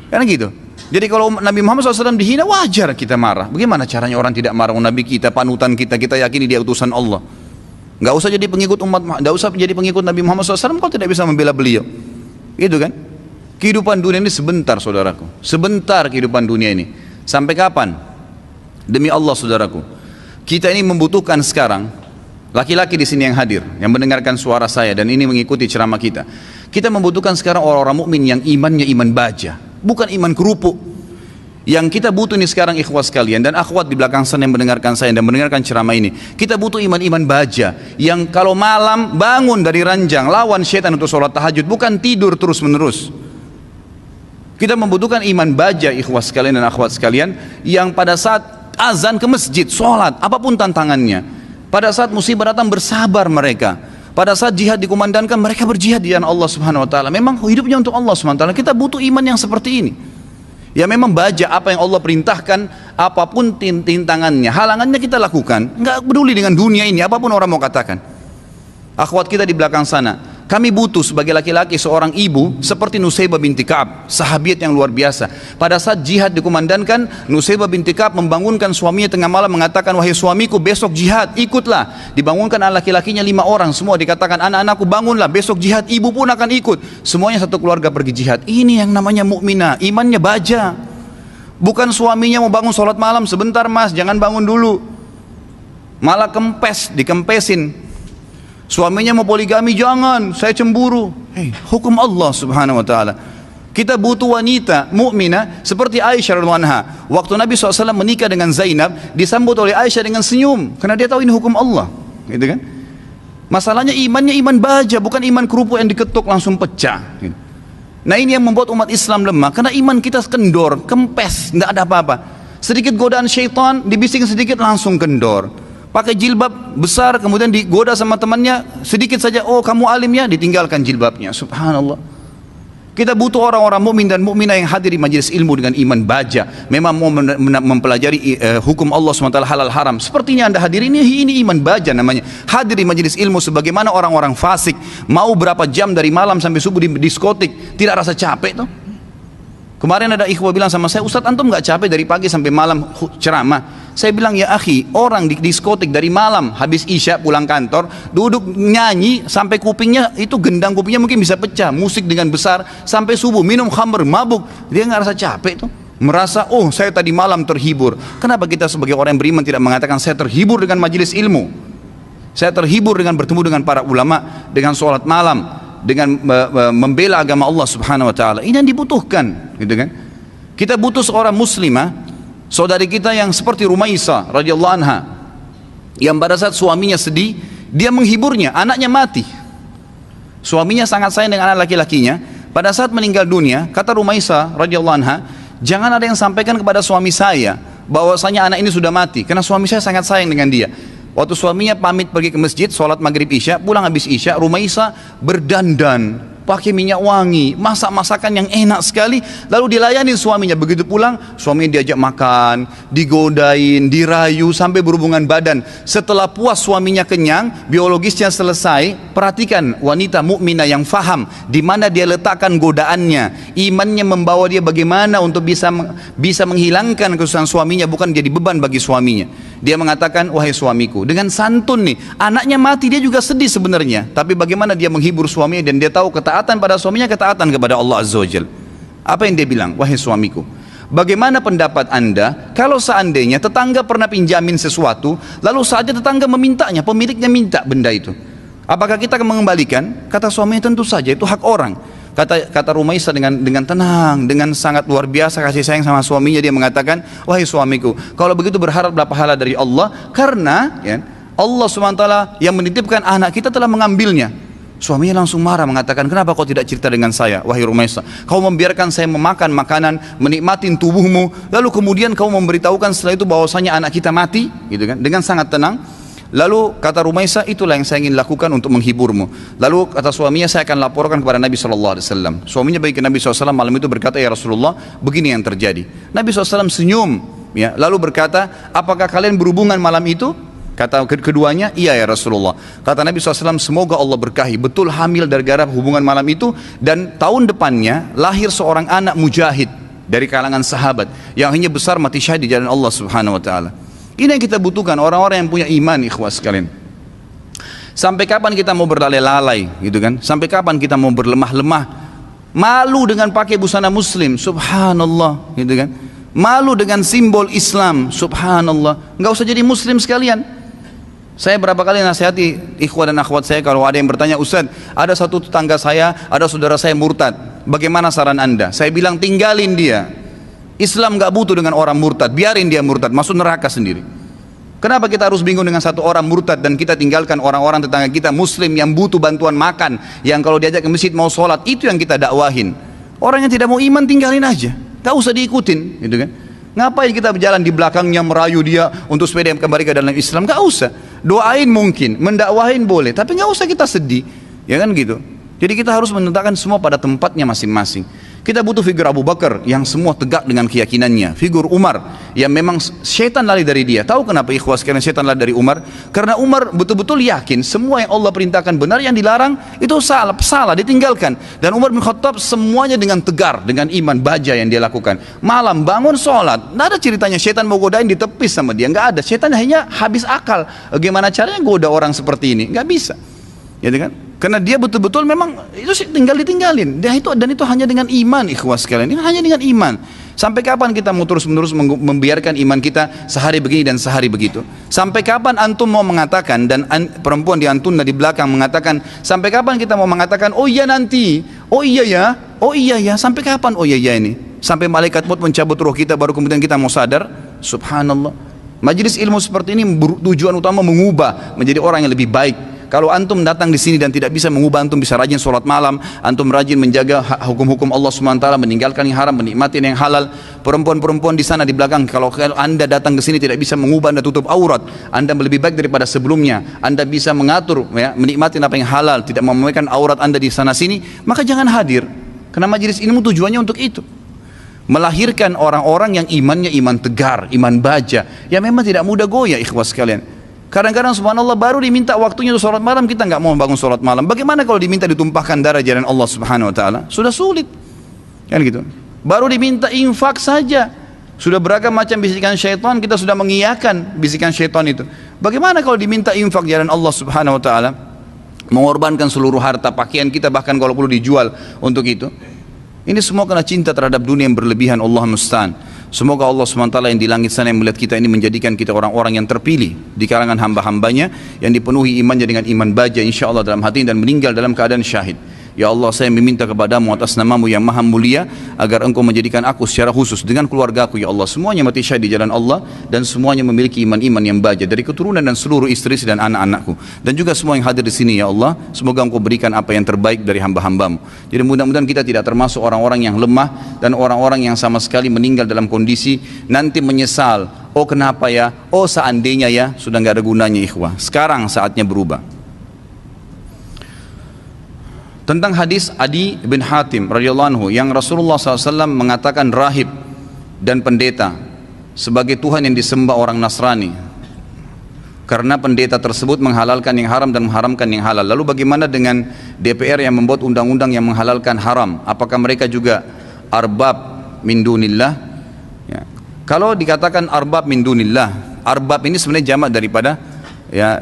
Speaker 1: Karena gitu. Jadi kalau Nabi Muhammad SAW dihina, wajar kita marah. Bagaimana caranya orang tidak marah? Nabi kita, panutan kita, kita yakini dia utusan Allah. Nggak usah jadi pengikut nggak usah jadi pengikut Nabi Muhammad SAW kalau tidak bisa membela beliau. Gitu kan? Kehidupan dunia ini sebentar, saudaraku. Sebentar kehidupan dunia ini. Sampai kapan? Demi Allah, saudaraku. Kita ini membutuhkan sekarang laki-laki di sini yang hadir, yang mendengarkan suara saya dan ini mengikuti ceramah kita. Kita membutuhkan sekarang orang-orang mukmin yang imannya iman baja, bukan iman kerupuk. Yang kita butuh ini sekarang ikhwas sekalian dan akhwat di belakang sana yang mendengarkan saya dan mendengarkan ceramah ini. Kita butuh iman-iman baja yang kalau malam bangun dari ranjang lawan syaitan untuk sholat tahajud, bukan tidur terus menerus. Kita membutuhkan iman baja ikhwas sekalian dan akhwat sekalian yang pada saat azan ke masjid, sholat, apapun tantangannya. Pada saat musibah datang bersabar mereka. Pada saat jihad dikumandangkan mereka berjihad di jalan Allah Subhanahu wa taala. Memang hidupnya untuk Allah Subhanahu wa taala. Kita butuh iman yang seperti ini. Ya memang baja apa yang Allah perintahkan, apapun tintangannya, halangannya kita lakukan. Enggak peduli dengan dunia ini, apapun orang mau katakan. Akhwat kita di belakang sana, kami butuh sebagai laki-laki seorang ibu seperti Nusaybah binti Ka'ab, sahabiat yang luar biasa. Pada saat jihad dikumandangkan, Nusaybah binti Ka'ab membangunkan suaminya tengah malam mengatakan, wahai suamiku besok jihad, ikutlah. Dibangunkan anak laki-lakinya 5 orang, semua dikatakan anak-anakku bangunlah, besok jihad, ibu pun akan ikut. Semuanya satu keluarga pergi jihad. Ini yang namanya mukminah, imannya baja. Bukan suaminya mau bangun sholat malam, sebentar mas, jangan bangun dulu. Malah dikempesin. Suaminya mau poligami, jangan, saya cemburu. Hukum Allah Subhanahu wa taala. Kita butuh wanita mukminah seperti Aisyah radhiyallahu anha. Waktu Nabi SAW menikah dengan Zainab, disambut oleh Aisyah dengan senyum karena dia tahu ini hukum Allah, gitu kan? Masalahnya imannya iman baja, bukan iman kerupuk yang diketuk langsung pecah. Nah ini yang membuat umat Islam lemah karena iman kita kendor, kempes, tidak ada apa-apa. Sedikit godaan syaitan, dibisikin sedikit langsung kendor. Pakai jilbab besar kemudian digoda sama temannya sedikit saja, oh kamu alim ya, ditinggalkan jilbabnya. Subhanallah. Kita butuh orang-orang mukmin dan mukminah yang hadir di majelis ilmu dengan iman baja, memang mau mempelajari hukum Allah SWT halal haram. Sepertinya anda hadir ini iman baja namanya. Hadir di majelis ilmu sebagaimana orang-orang fasik mau berapa jam dari malam sampai subuh di diskotik, tidak rasa capek tuh. Kemarin ada ikhwah bilang sama saya, Ustadz antum gak capek dari pagi sampai malam ceramah? Saya bilang ya akhi, orang di diskotik dari malam habis isya pulang kantor duduk nyanyi sampai kupingnya itu gendang kupingnya mungkin bisa pecah, musik dengan besar sampai subuh, minum khamr, mabuk, dia nggak rasa capek tuh, merasa oh saya tadi malam terhibur. Kenapa kita sebagai orang yang beriman tidak mengatakan saya terhibur dengan majelis ilmu, saya terhibur dengan bertemu dengan para ulama, dengan sholat malam, dengan membela agama Allah Subhanahu wa taala? Ini yang dibutuhkan, gitu kan? Kita butuh seorang muslimah, saudari kita yang seperti Rumaisa radhiyallahu anha, yang pada saat suaminya sedih, dia menghiburnya, anaknya mati. Suaminya sangat sayang dengan anak laki-lakinya. Pada saat meninggal dunia, kata Rumaisa radhiyallahu anha, jangan ada yang sampaikan kepada suami saya bahwasanya anak ini sudah mati, karena suami saya sangat sayang dengan dia. Waktu suaminya pamit pergi ke masjid, sholat maghrib isya, pulang habis isya, Rumaisa berdandan, pakai minyak wangi, masak masakan yang enak sekali, lalu dilayani suaminya. Begitu pulang, suaminya diajak makan, digodain, dirayu sampai berhubungan badan. Setelah puas suaminya kenyang, biologisnya selesai. Perhatikan wanita mukminah yang faham di mana dia letakkan godaannya, imannya membawa dia bagaimana untuk bisa menghilangkan kesusahan suaminya, bukan jadi beban bagi suaminya. Dia mengatakan, wahai suamiku, dengan santun nih, anaknya mati, dia juga sedih sebenarnya, tapi bagaimana dia menghibur suaminya dan dia tahu ketaatan pada suaminya, ketaatan kepada Allah Azza wa Jalla.
Speaker 2: Apa yang dia bilang? Wahai suamiku, bagaimana pendapat anda kalau seandainya tetangga pernah pinjamin sesuatu, lalu saatnya tetangga memintanya, pemiliknya minta benda itu, apakah kita akan mengembalikan? Kata suaminya, tentu saja, itu hak orang. Kata Rumaisah dengan tenang, dengan sangat luar biasa kasih sayang sama suaminya, dia mengatakan, wahai suamiku, kalau begitu berharaplah pahala dari Allah, karena ya, Allah SWT yang menitipkan anak kita telah mengambilnya. Suaminya langsung marah, mengatakan, kenapa kau tidak cerita dengan saya, wahai Rumaisah? Kau membiarkan saya memakan makanan, menikmatin tubuhmu, lalu kemudian kau memberitahukan setelah itu bahwasanya anak kita mati, gitu kan? Dengan sangat tenang. Lalu kata Rumaisah, itulah yang saya ingin lakukan untuk menghiburmu. Lalu kata suaminya, saya akan laporkan kepada Nabi SAW. Suaminya pergi ke Nabi SAW malam itu, berkata, ya Rasulullah, begini yang terjadi. Nabi SAW senyum, ya, lalu berkata, apakah kalian berhubungan malam itu? Kata keduanya, iya ya Rasulullah. Kata Nabi SAW, semoga Allah berkahi, betul hamil gara-gara hubungan malam itu. Dan tahun depannya lahir seorang anak mujahid dari kalangan sahabat yang hanya besar mati syahid di jalan Allah Subhanahu Wa Taala. Ini yang kita butuhkan, orang-orang yang punya iman, ikhwas sekalian. Sampai kapan kita mau berlalai-lalai, gitu kan? Sampai kapan kita mau berlemah-lemah? Malu dengan pakai busana muslim, subhanallah, gitu kan? Malu dengan simbol Islam, subhanallah. Nggak usah jadi muslim sekalian. Saya berapa kali nasihati ikhwan dan akhwat saya, kalau ada yang bertanya, Ustaz, ada satu tetangga saya, ada saudara saya murtad, bagaimana saran anda? Saya bilang, tinggalin dia. Islam gak butuh dengan orang murtad, biarin dia murtad, masuk neraka sendiri. Kenapa kita harus bingung dengan satu orang murtad dan kita tinggalkan orang-orang tetangga kita muslim yang butuh bantuan makan, yang kalau diajak ke masjid mau sholat, itu yang kita dakwahin. Orang yang tidak mau iman tinggalin aja, gak usah diikutin, gitu kan? Ngapain kita berjalan di belakangnya merayu dia untuk supaya dia kembali ke dalam Islam? Gak usah. Doain mungkin, mendakwahin boleh, tapi gak usah kita sedih, ya kan gitu. Jadi kita harus menetapkan semua pada tempatnya masing-masing. Kita butuh figur Abu Bakar yang semua tegak dengan keyakinannya. Figur Umar yang memang syaitan lari dari dia. Tahu kenapa ikhwas karena syaitan lari dari Umar? Karena Umar betul-betul yakin semua yang Allah perintahkan benar, yang dilarang itu salah, ditinggalkan. Dan Umar bin Khattab semuanya dengan tegar, dengan iman baja yang dia lakukan. Malam bangun sholat, tidak ada ceritanya syaitan mau godain ditepis sama dia, nggak ada. Syaitan hanya habis akal. Bagaimana caranya goda orang seperti ini? Nggak bisa, ya kan? Karena dia betul-betul memang itu tinggal ditinggalin. Dan itu hanya dengan iman, ikhwas sekalian. Ini hanya dengan iman. Sampai kapan kita mau terus-menerus membiarkan iman kita sehari begini dan sehari begitu? Sampai kapan antum mau mengatakan, dan perempuan di antun di belakang mengatakan, sampai kapan kita mau mengatakan, oh iya nanti, oh iya ya, sampai kapan oh iya ya ini? Sampai malaikat maut mencabut roh kita baru kemudian kita mau sadar? Subhanallah. Majelis ilmu seperti ini tujuan utama mengubah menjadi orang yang lebih baik. Kalau antum datang di sini dan tidak bisa mengubah, antum bisa rajin sholat malam, antum rajin menjaga hukum-hukum Allah SWT, meninggalkan yang haram, menikmati yang halal. Perempuan-perempuan di sana di belakang, kalau anda datang ke sini tidak bisa mengubah, anda tutup aurat, anda lebih baik daripada sebelumnya, anda bisa mengatur, ya, menikmati apa yang halal, tidak memamerkan aurat anda di sana sini, maka jangan hadir. Karena majelis ilmu tujuannya untuk itu, melahirkan orang-orang yang imannya iman tegar, iman baja, yang memang tidak mudah goyah, ikhwas sekalian. Kadang-kadang subhanallah baru diminta waktunya untuk sholat malam, kita nggak mau bangun sholat malam. Bagaimana kalau diminta ditumpahkan darah jalan Allah Subhanahu Wa Taala? Sudah sulit, kan gitu. Baru diminta infak saja, sudah beragam macam bisikan syaitan, kita sudah mengiyakan bisikan syaitan itu. Bagaimana kalau diminta infak jalan Allah Subhanahu Wa Taala? Mengorbankan seluruh harta, pakaian kita bahkan kalau perlu dijual untuk itu. Ini semua karena cinta terhadap dunia yang berlebihan, Allah musta'an. Semoga Allah SWT yang di langit sana yang melihat kita ini menjadikan kita orang-orang yang terpilih di kalangan hamba-hambanya yang dipenuhi imannya dengan iman baja insyaAllah dalam hati dan meninggal dalam keadaan syahid. Ya Allah, saya meminta kepadamu atas namamu yang maha mulia agar engkau menjadikan aku secara khusus dengan keluargaku, ya Allah, semuanya mati syahid di jalan Allah dan semuanya memiliki iman-iman yang baja dari keturunan dan seluruh istri dan anak-anakku dan juga semua yang hadir di sini, ya Allah. Semoga engkau berikan apa yang terbaik dari hamba-hambamu. Jadi mudah-mudahan kita tidak termasuk orang-orang yang lemah dan orang-orang yang sama sekali meninggal dalam kondisi nanti menyesal, oh kenapa ya, oh seandainya ya, sudah nggak ada gunanya ikhwah. Sekarang saatnya berubah. Tentang hadis Adi bin Hatim radhiyallahu anhu yang Rasulullah SAW mengatakan rahib dan pendeta sebagai Tuhan yang disembah orang Nasrani karena pendeta tersebut menghalalkan yang haram dan mengharamkan yang halal. Lalu bagaimana dengan DPR yang membuat undang-undang yang menghalalkan haram? Apakah mereka juga arbab min dunillah? Ya. Kalau dikatakan arbab min dunillah, arbab ini sebenarnya jamak daripada ya,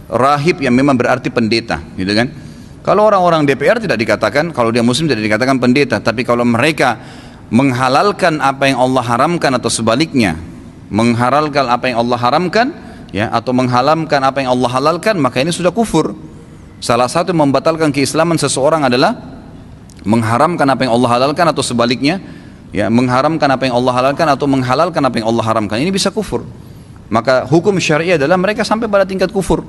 Speaker 2: rahib yang memang berarti pendeta, gitu kan? Kalau orang-orang DPR tidak dikatakan, kalau dia muslim tidak dikatakan pendeta. Tapi kalau mereka menghalalkan apa yang Allah haramkan atau sebaliknya, menghalalkan apa yang Allah haramkan, ya, atau menghalalkan apa yang Allah halalkan, maka ini sudah kufur. Salah satu yang membatalkan keislaman seseorang adalah mengharamkan apa yang Allah halalkan atau sebaliknya, ya, mengharamkan apa yang Allah halalkan atau menghalalkan apa yang Allah haramkan. Ini bisa kufur. Maka hukum syariah adalah mereka sampai pada tingkat kufur.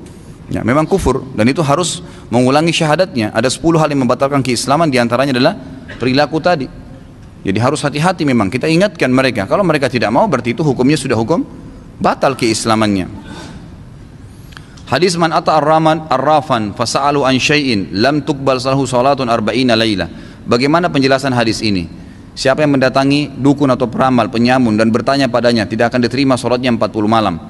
Speaker 2: Ya, memang kufur, dan itu harus mengulangi syahadatnya. Ada 10 hal yang membatalkan keislaman, diantaranya adalah perilaku tadi. Jadi harus hati-hati memang, kita ingatkan mereka. Kalau mereka tidak mau, berarti itu hukumnya sudah hukum batal keislamannya. Hadis man ata arrafan fasa'alu an syai'in lam tuqbal salahu salatun arba'ina laila. Bagaimana penjelasan hadis ini? Siapa yang mendatangi dukun atau peramal, penyamun dan bertanya padanya, tidak akan diterima salatnya 40 malam.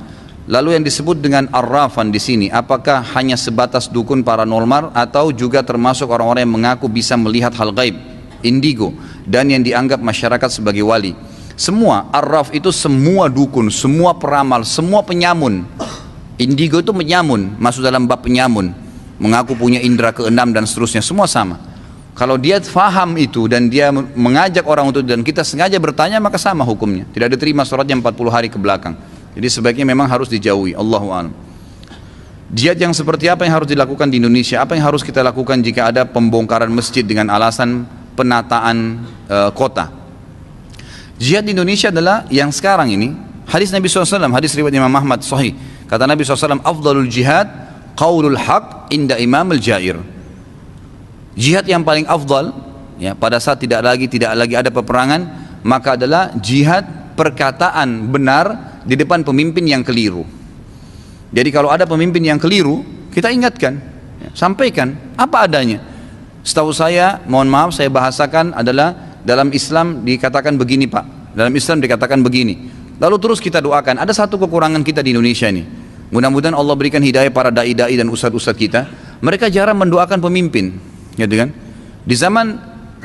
Speaker 2: Lalu yang disebut dengan arrafan di sini, apakah hanya sebatas dukun paranormal atau juga termasuk orang-orang yang mengaku bisa melihat hal gaib, indigo, dan yang dianggap masyarakat sebagai wali? Semua arraf itu semua dukun, semua peramal, semua penyamun. Indigo itu menyamun, masuk dalam bab penyamun, mengaku punya indera keenam dan seterusnya, semua sama. Kalau dia faham itu dan dia mengajak orang untuk, dan kita sengaja bertanya, maka sama hukumnya, tidak diterima sholatnya 40 hari ke belakang. Jadi sebaiknya memang harus dijauhi. Allahu a'lam. Jihad yang seperti apa yang harus dilakukan di Indonesia? Apa yang harus kita lakukan jika ada pembongkaran masjid dengan alasan penataan kota? Jihad di Indonesia adalah yang sekarang ini. Hadis Nabi SAW, hadis riwayat Imam Ahmad sahih. Kata Nabi SAW, afdalul jihad qaulul haq inda imam al-jair. Jihad yang paling afdal, ya, pada saat tidak lagi ada peperangan, maka adalah jihad perkataan benar di depan pemimpin yang keliru. Jadi kalau ada pemimpin yang keliru, kita ingatkan, ya, sampaikan apa adanya. Setahu saya, mohon maaf saya bahasakan, adalah dalam Islam dikatakan begini Pak, dalam Islam dikatakan begini. Lalu terus kita doakan. Ada satu kekurangan kita di Indonesia ini, mudah-mudahan Allah berikan hidayah para da'i-da'i dan ustadz-ustadz kita. Mereka jarang mendoakan pemimpin, gitu kan? Di zaman,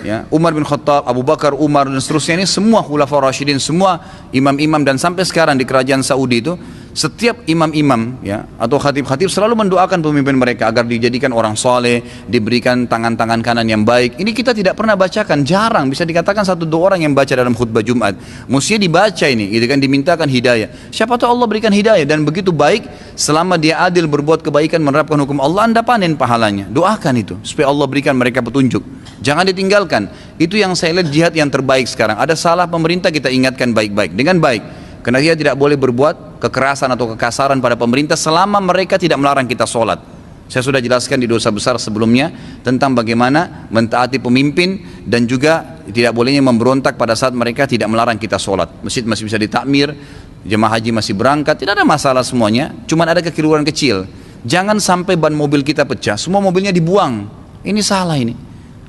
Speaker 2: ya, Umar bin Khattab, Abu Bakar, Umar dan seterusnya, ini semua khulafaur rasyidin, semua imam-imam, dan sampai sekarang di kerajaan Saudi itu setiap imam-imam, ya, atau khatib-khatib selalu mendoakan pemimpin mereka agar dijadikan orang soleh, diberikan tangan-tangan kanan yang baik. Ini kita tidak pernah bacakan, jarang, bisa dikatakan 1-2 orang yang baca dalam khutbah Jumat. Mestinya dibaca ini, gitu kan, dimintakan hidayah. Siapa tahu Allah berikan hidayah, dan begitu baik selama dia adil, berbuat kebaikan, menerapkan hukum Allah, Anda panen pahalanya. Doakan itu supaya Allah berikan mereka petunjuk. Jangan ditinggalkan. Itu yang saya lihat jihad yang terbaik sekarang. Ada salah pemerintah, kita ingatkan baik-baik, dengan baik. Karena dia tidak boleh berbuat kekerasan atau kekasaran pada pemerintah selama mereka tidak melarang kita sholat. Saya sudah jelaskan di dosa besar sebelumnya tentang bagaimana mentaati pemimpin, dan juga tidak bolehnya memberontak pada saat mereka tidak melarang kita sholat. Masjid masih bisa ditakmir, jemaah haji masih berangkat, tidak ada masalah semuanya. Cuma ada kekeliruan kecil. Jangan sampai ban mobil kita pecah, semua mobilnya dibuang. Ini salah ini.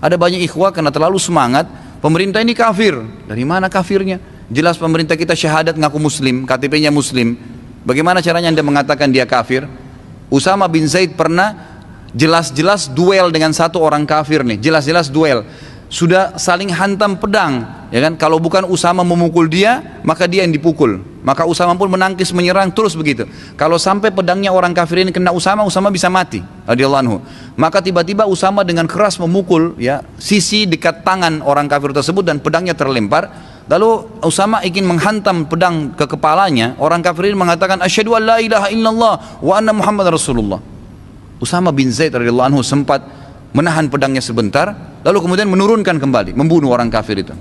Speaker 2: Ada banyak ikhwah karena terlalu semangat, pemerintah ini kafir. Dari mana kafirnya? Jelas pemerintah kita syahadat ngaku muslim, KTP-nya muslim. Bagaimana caranya Anda mengatakan dia kafir? Usama bin Zaid pernah jelas-jelas duel dengan satu orang kafir nih, jelas-jelas duel. Sudah saling hantam pedang, ya kan? Kalau bukan Usama memukul dia, maka dia yang dipukul. Maka Usama pun menangkis menyerang terus begitu. Kalau sampai pedangnya orang kafir ini kena Usama, Usama bisa mati, radhiyallahu anhu. Maka tiba-tiba Usama dengan keras memukul, ya, sisi dekat tangan orang kafir tersebut, dan pedangnya terlempar. Lalu Usama ingin menghantam pedang ke kepalanya. Orang kafir ini mengatakan asyhadu an la ilaha illallah wa anna Muhammad Rasulullah. Usama bin Zaid radhiyallahu anhu sempat menahan pedangnya sebentar, lalu kemudian menurunkan kembali, membunuh orang kafir itu.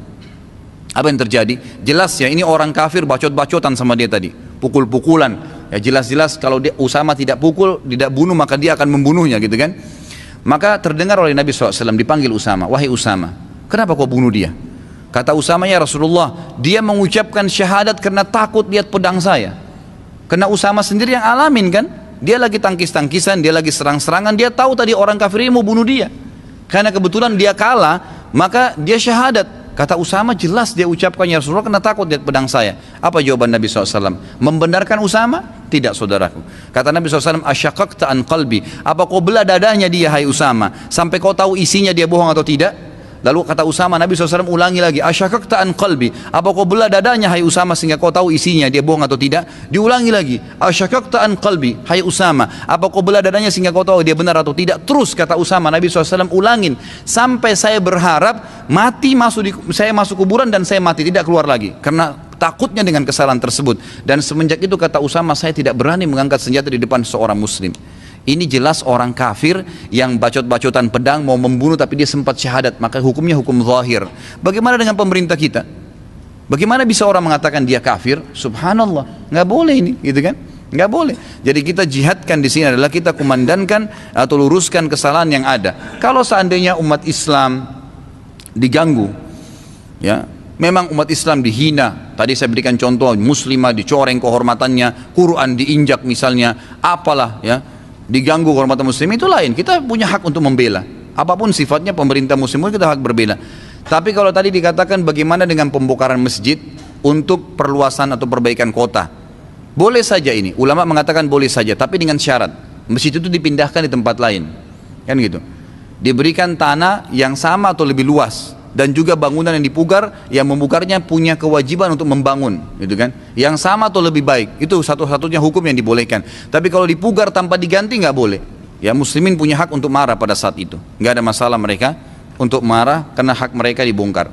Speaker 2: Apa yang terjadi? Jelas ya, ini orang kafir bacot-bacotan sama dia tadi, pukul-pukulan. Ya, jelas-jelas kalau dia, Usama tidak pukul, tidak bunuh, maka dia akan membunuhnya, gitu kan? Maka terdengar oleh Nabi SAW, dipanggil Usama, wahai Usama, kenapa kau bunuh dia? Kata Usama, ya Rasulullah, dia mengucapkan syahadat karena takut lihat pedang saya. Karena Usama sendiri yang alamin kan, dia lagi tangkis-tangkisan, dia lagi serang-serangan, dia tahu tadi orang kafir ini mau bunuh dia. Karena kebetulan dia kalah, maka dia syahadat. Kata Usama, jelas dia ucapkan, ya Rasulullah, karena takut lihat pedang saya. Apa jawaban Nabi SAW? Membenarkan Usama? Tidak, saudaraku. Kata Nabi SAW, asyaqaqta an qalbi, apa kau belah dadanya dia, hai Usama, sampai kau tahu isinya dia bohong atau tidak? Lalu kata Usama, Nabi SAW ulangi lagi, asyakakta an qalbi, apa kau belah dadanya hai Usama sehingga kau tahu isinya dia bohong atau tidak? Diulangi lagi, asyakakta an qalbi, hai Usama, apa kau belah dadanya sehingga kau tahu dia benar atau tidak? Terus kata Usama, Nabi SAW ulangin sampai saya berharap mati saya masuk kuburan dan saya mati, tidak keluar lagi karena takutnya dengan kesalahan tersebut. Dan semenjak itu kata Usama, saya tidak berani mengangkat senjata di depan seorang muslim. Ini jelas orang kafir yang bacot-bacotan pedang mau membunuh tapi dia sempat syahadat, maka hukumnya hukum zahir. Bagaimana dengan pemerintah kita? Bagaimana bisa orang mengatakan dia kafir? Subhanallah, nggak boleh ini, gitu kan? Nggak boleh. Jadi kita jihadkan di sini adalah kita kumandankan atau luruskan kesalahan yang ada. Kalau seandainya umat Islam diganggu, ya, memang umat Islam dihina. Tadi saya berikan contoh, muslimah dicoreng kehormatannya, Quran diinjak misalnya, apalah ya, diganggu kehormatan muslim, itu lain. Kita punya hak untuk membela. Apapun sifatnya pemerintah muslim kita hak berbela. Tapi kalau tadi dikatakan bagaimana dengan pembongkaran masjid untuk perluasan atau perbaikan kota, boleh saja ini. Ulama mengatakan boleh saja, tapi dengan syarat masjid itu dipindahkan di tempat lain, kan gitu. Diberikan tanah yang sama atau lebih luas, dan juga bangunan yang dipugar, yang memugarnya punya kewajiban untuk membangun, gitu kan, yang sama atau lebih baik. Itu satu-satunya hukum yang dibolehkan. Tapi kalau dipugar tanpa diganti nggak boleh. Ya, muslimin punya hak untuk marah pada saat itu, nggak ada masalah mereka untuk marah karena hak mereka dibongkar.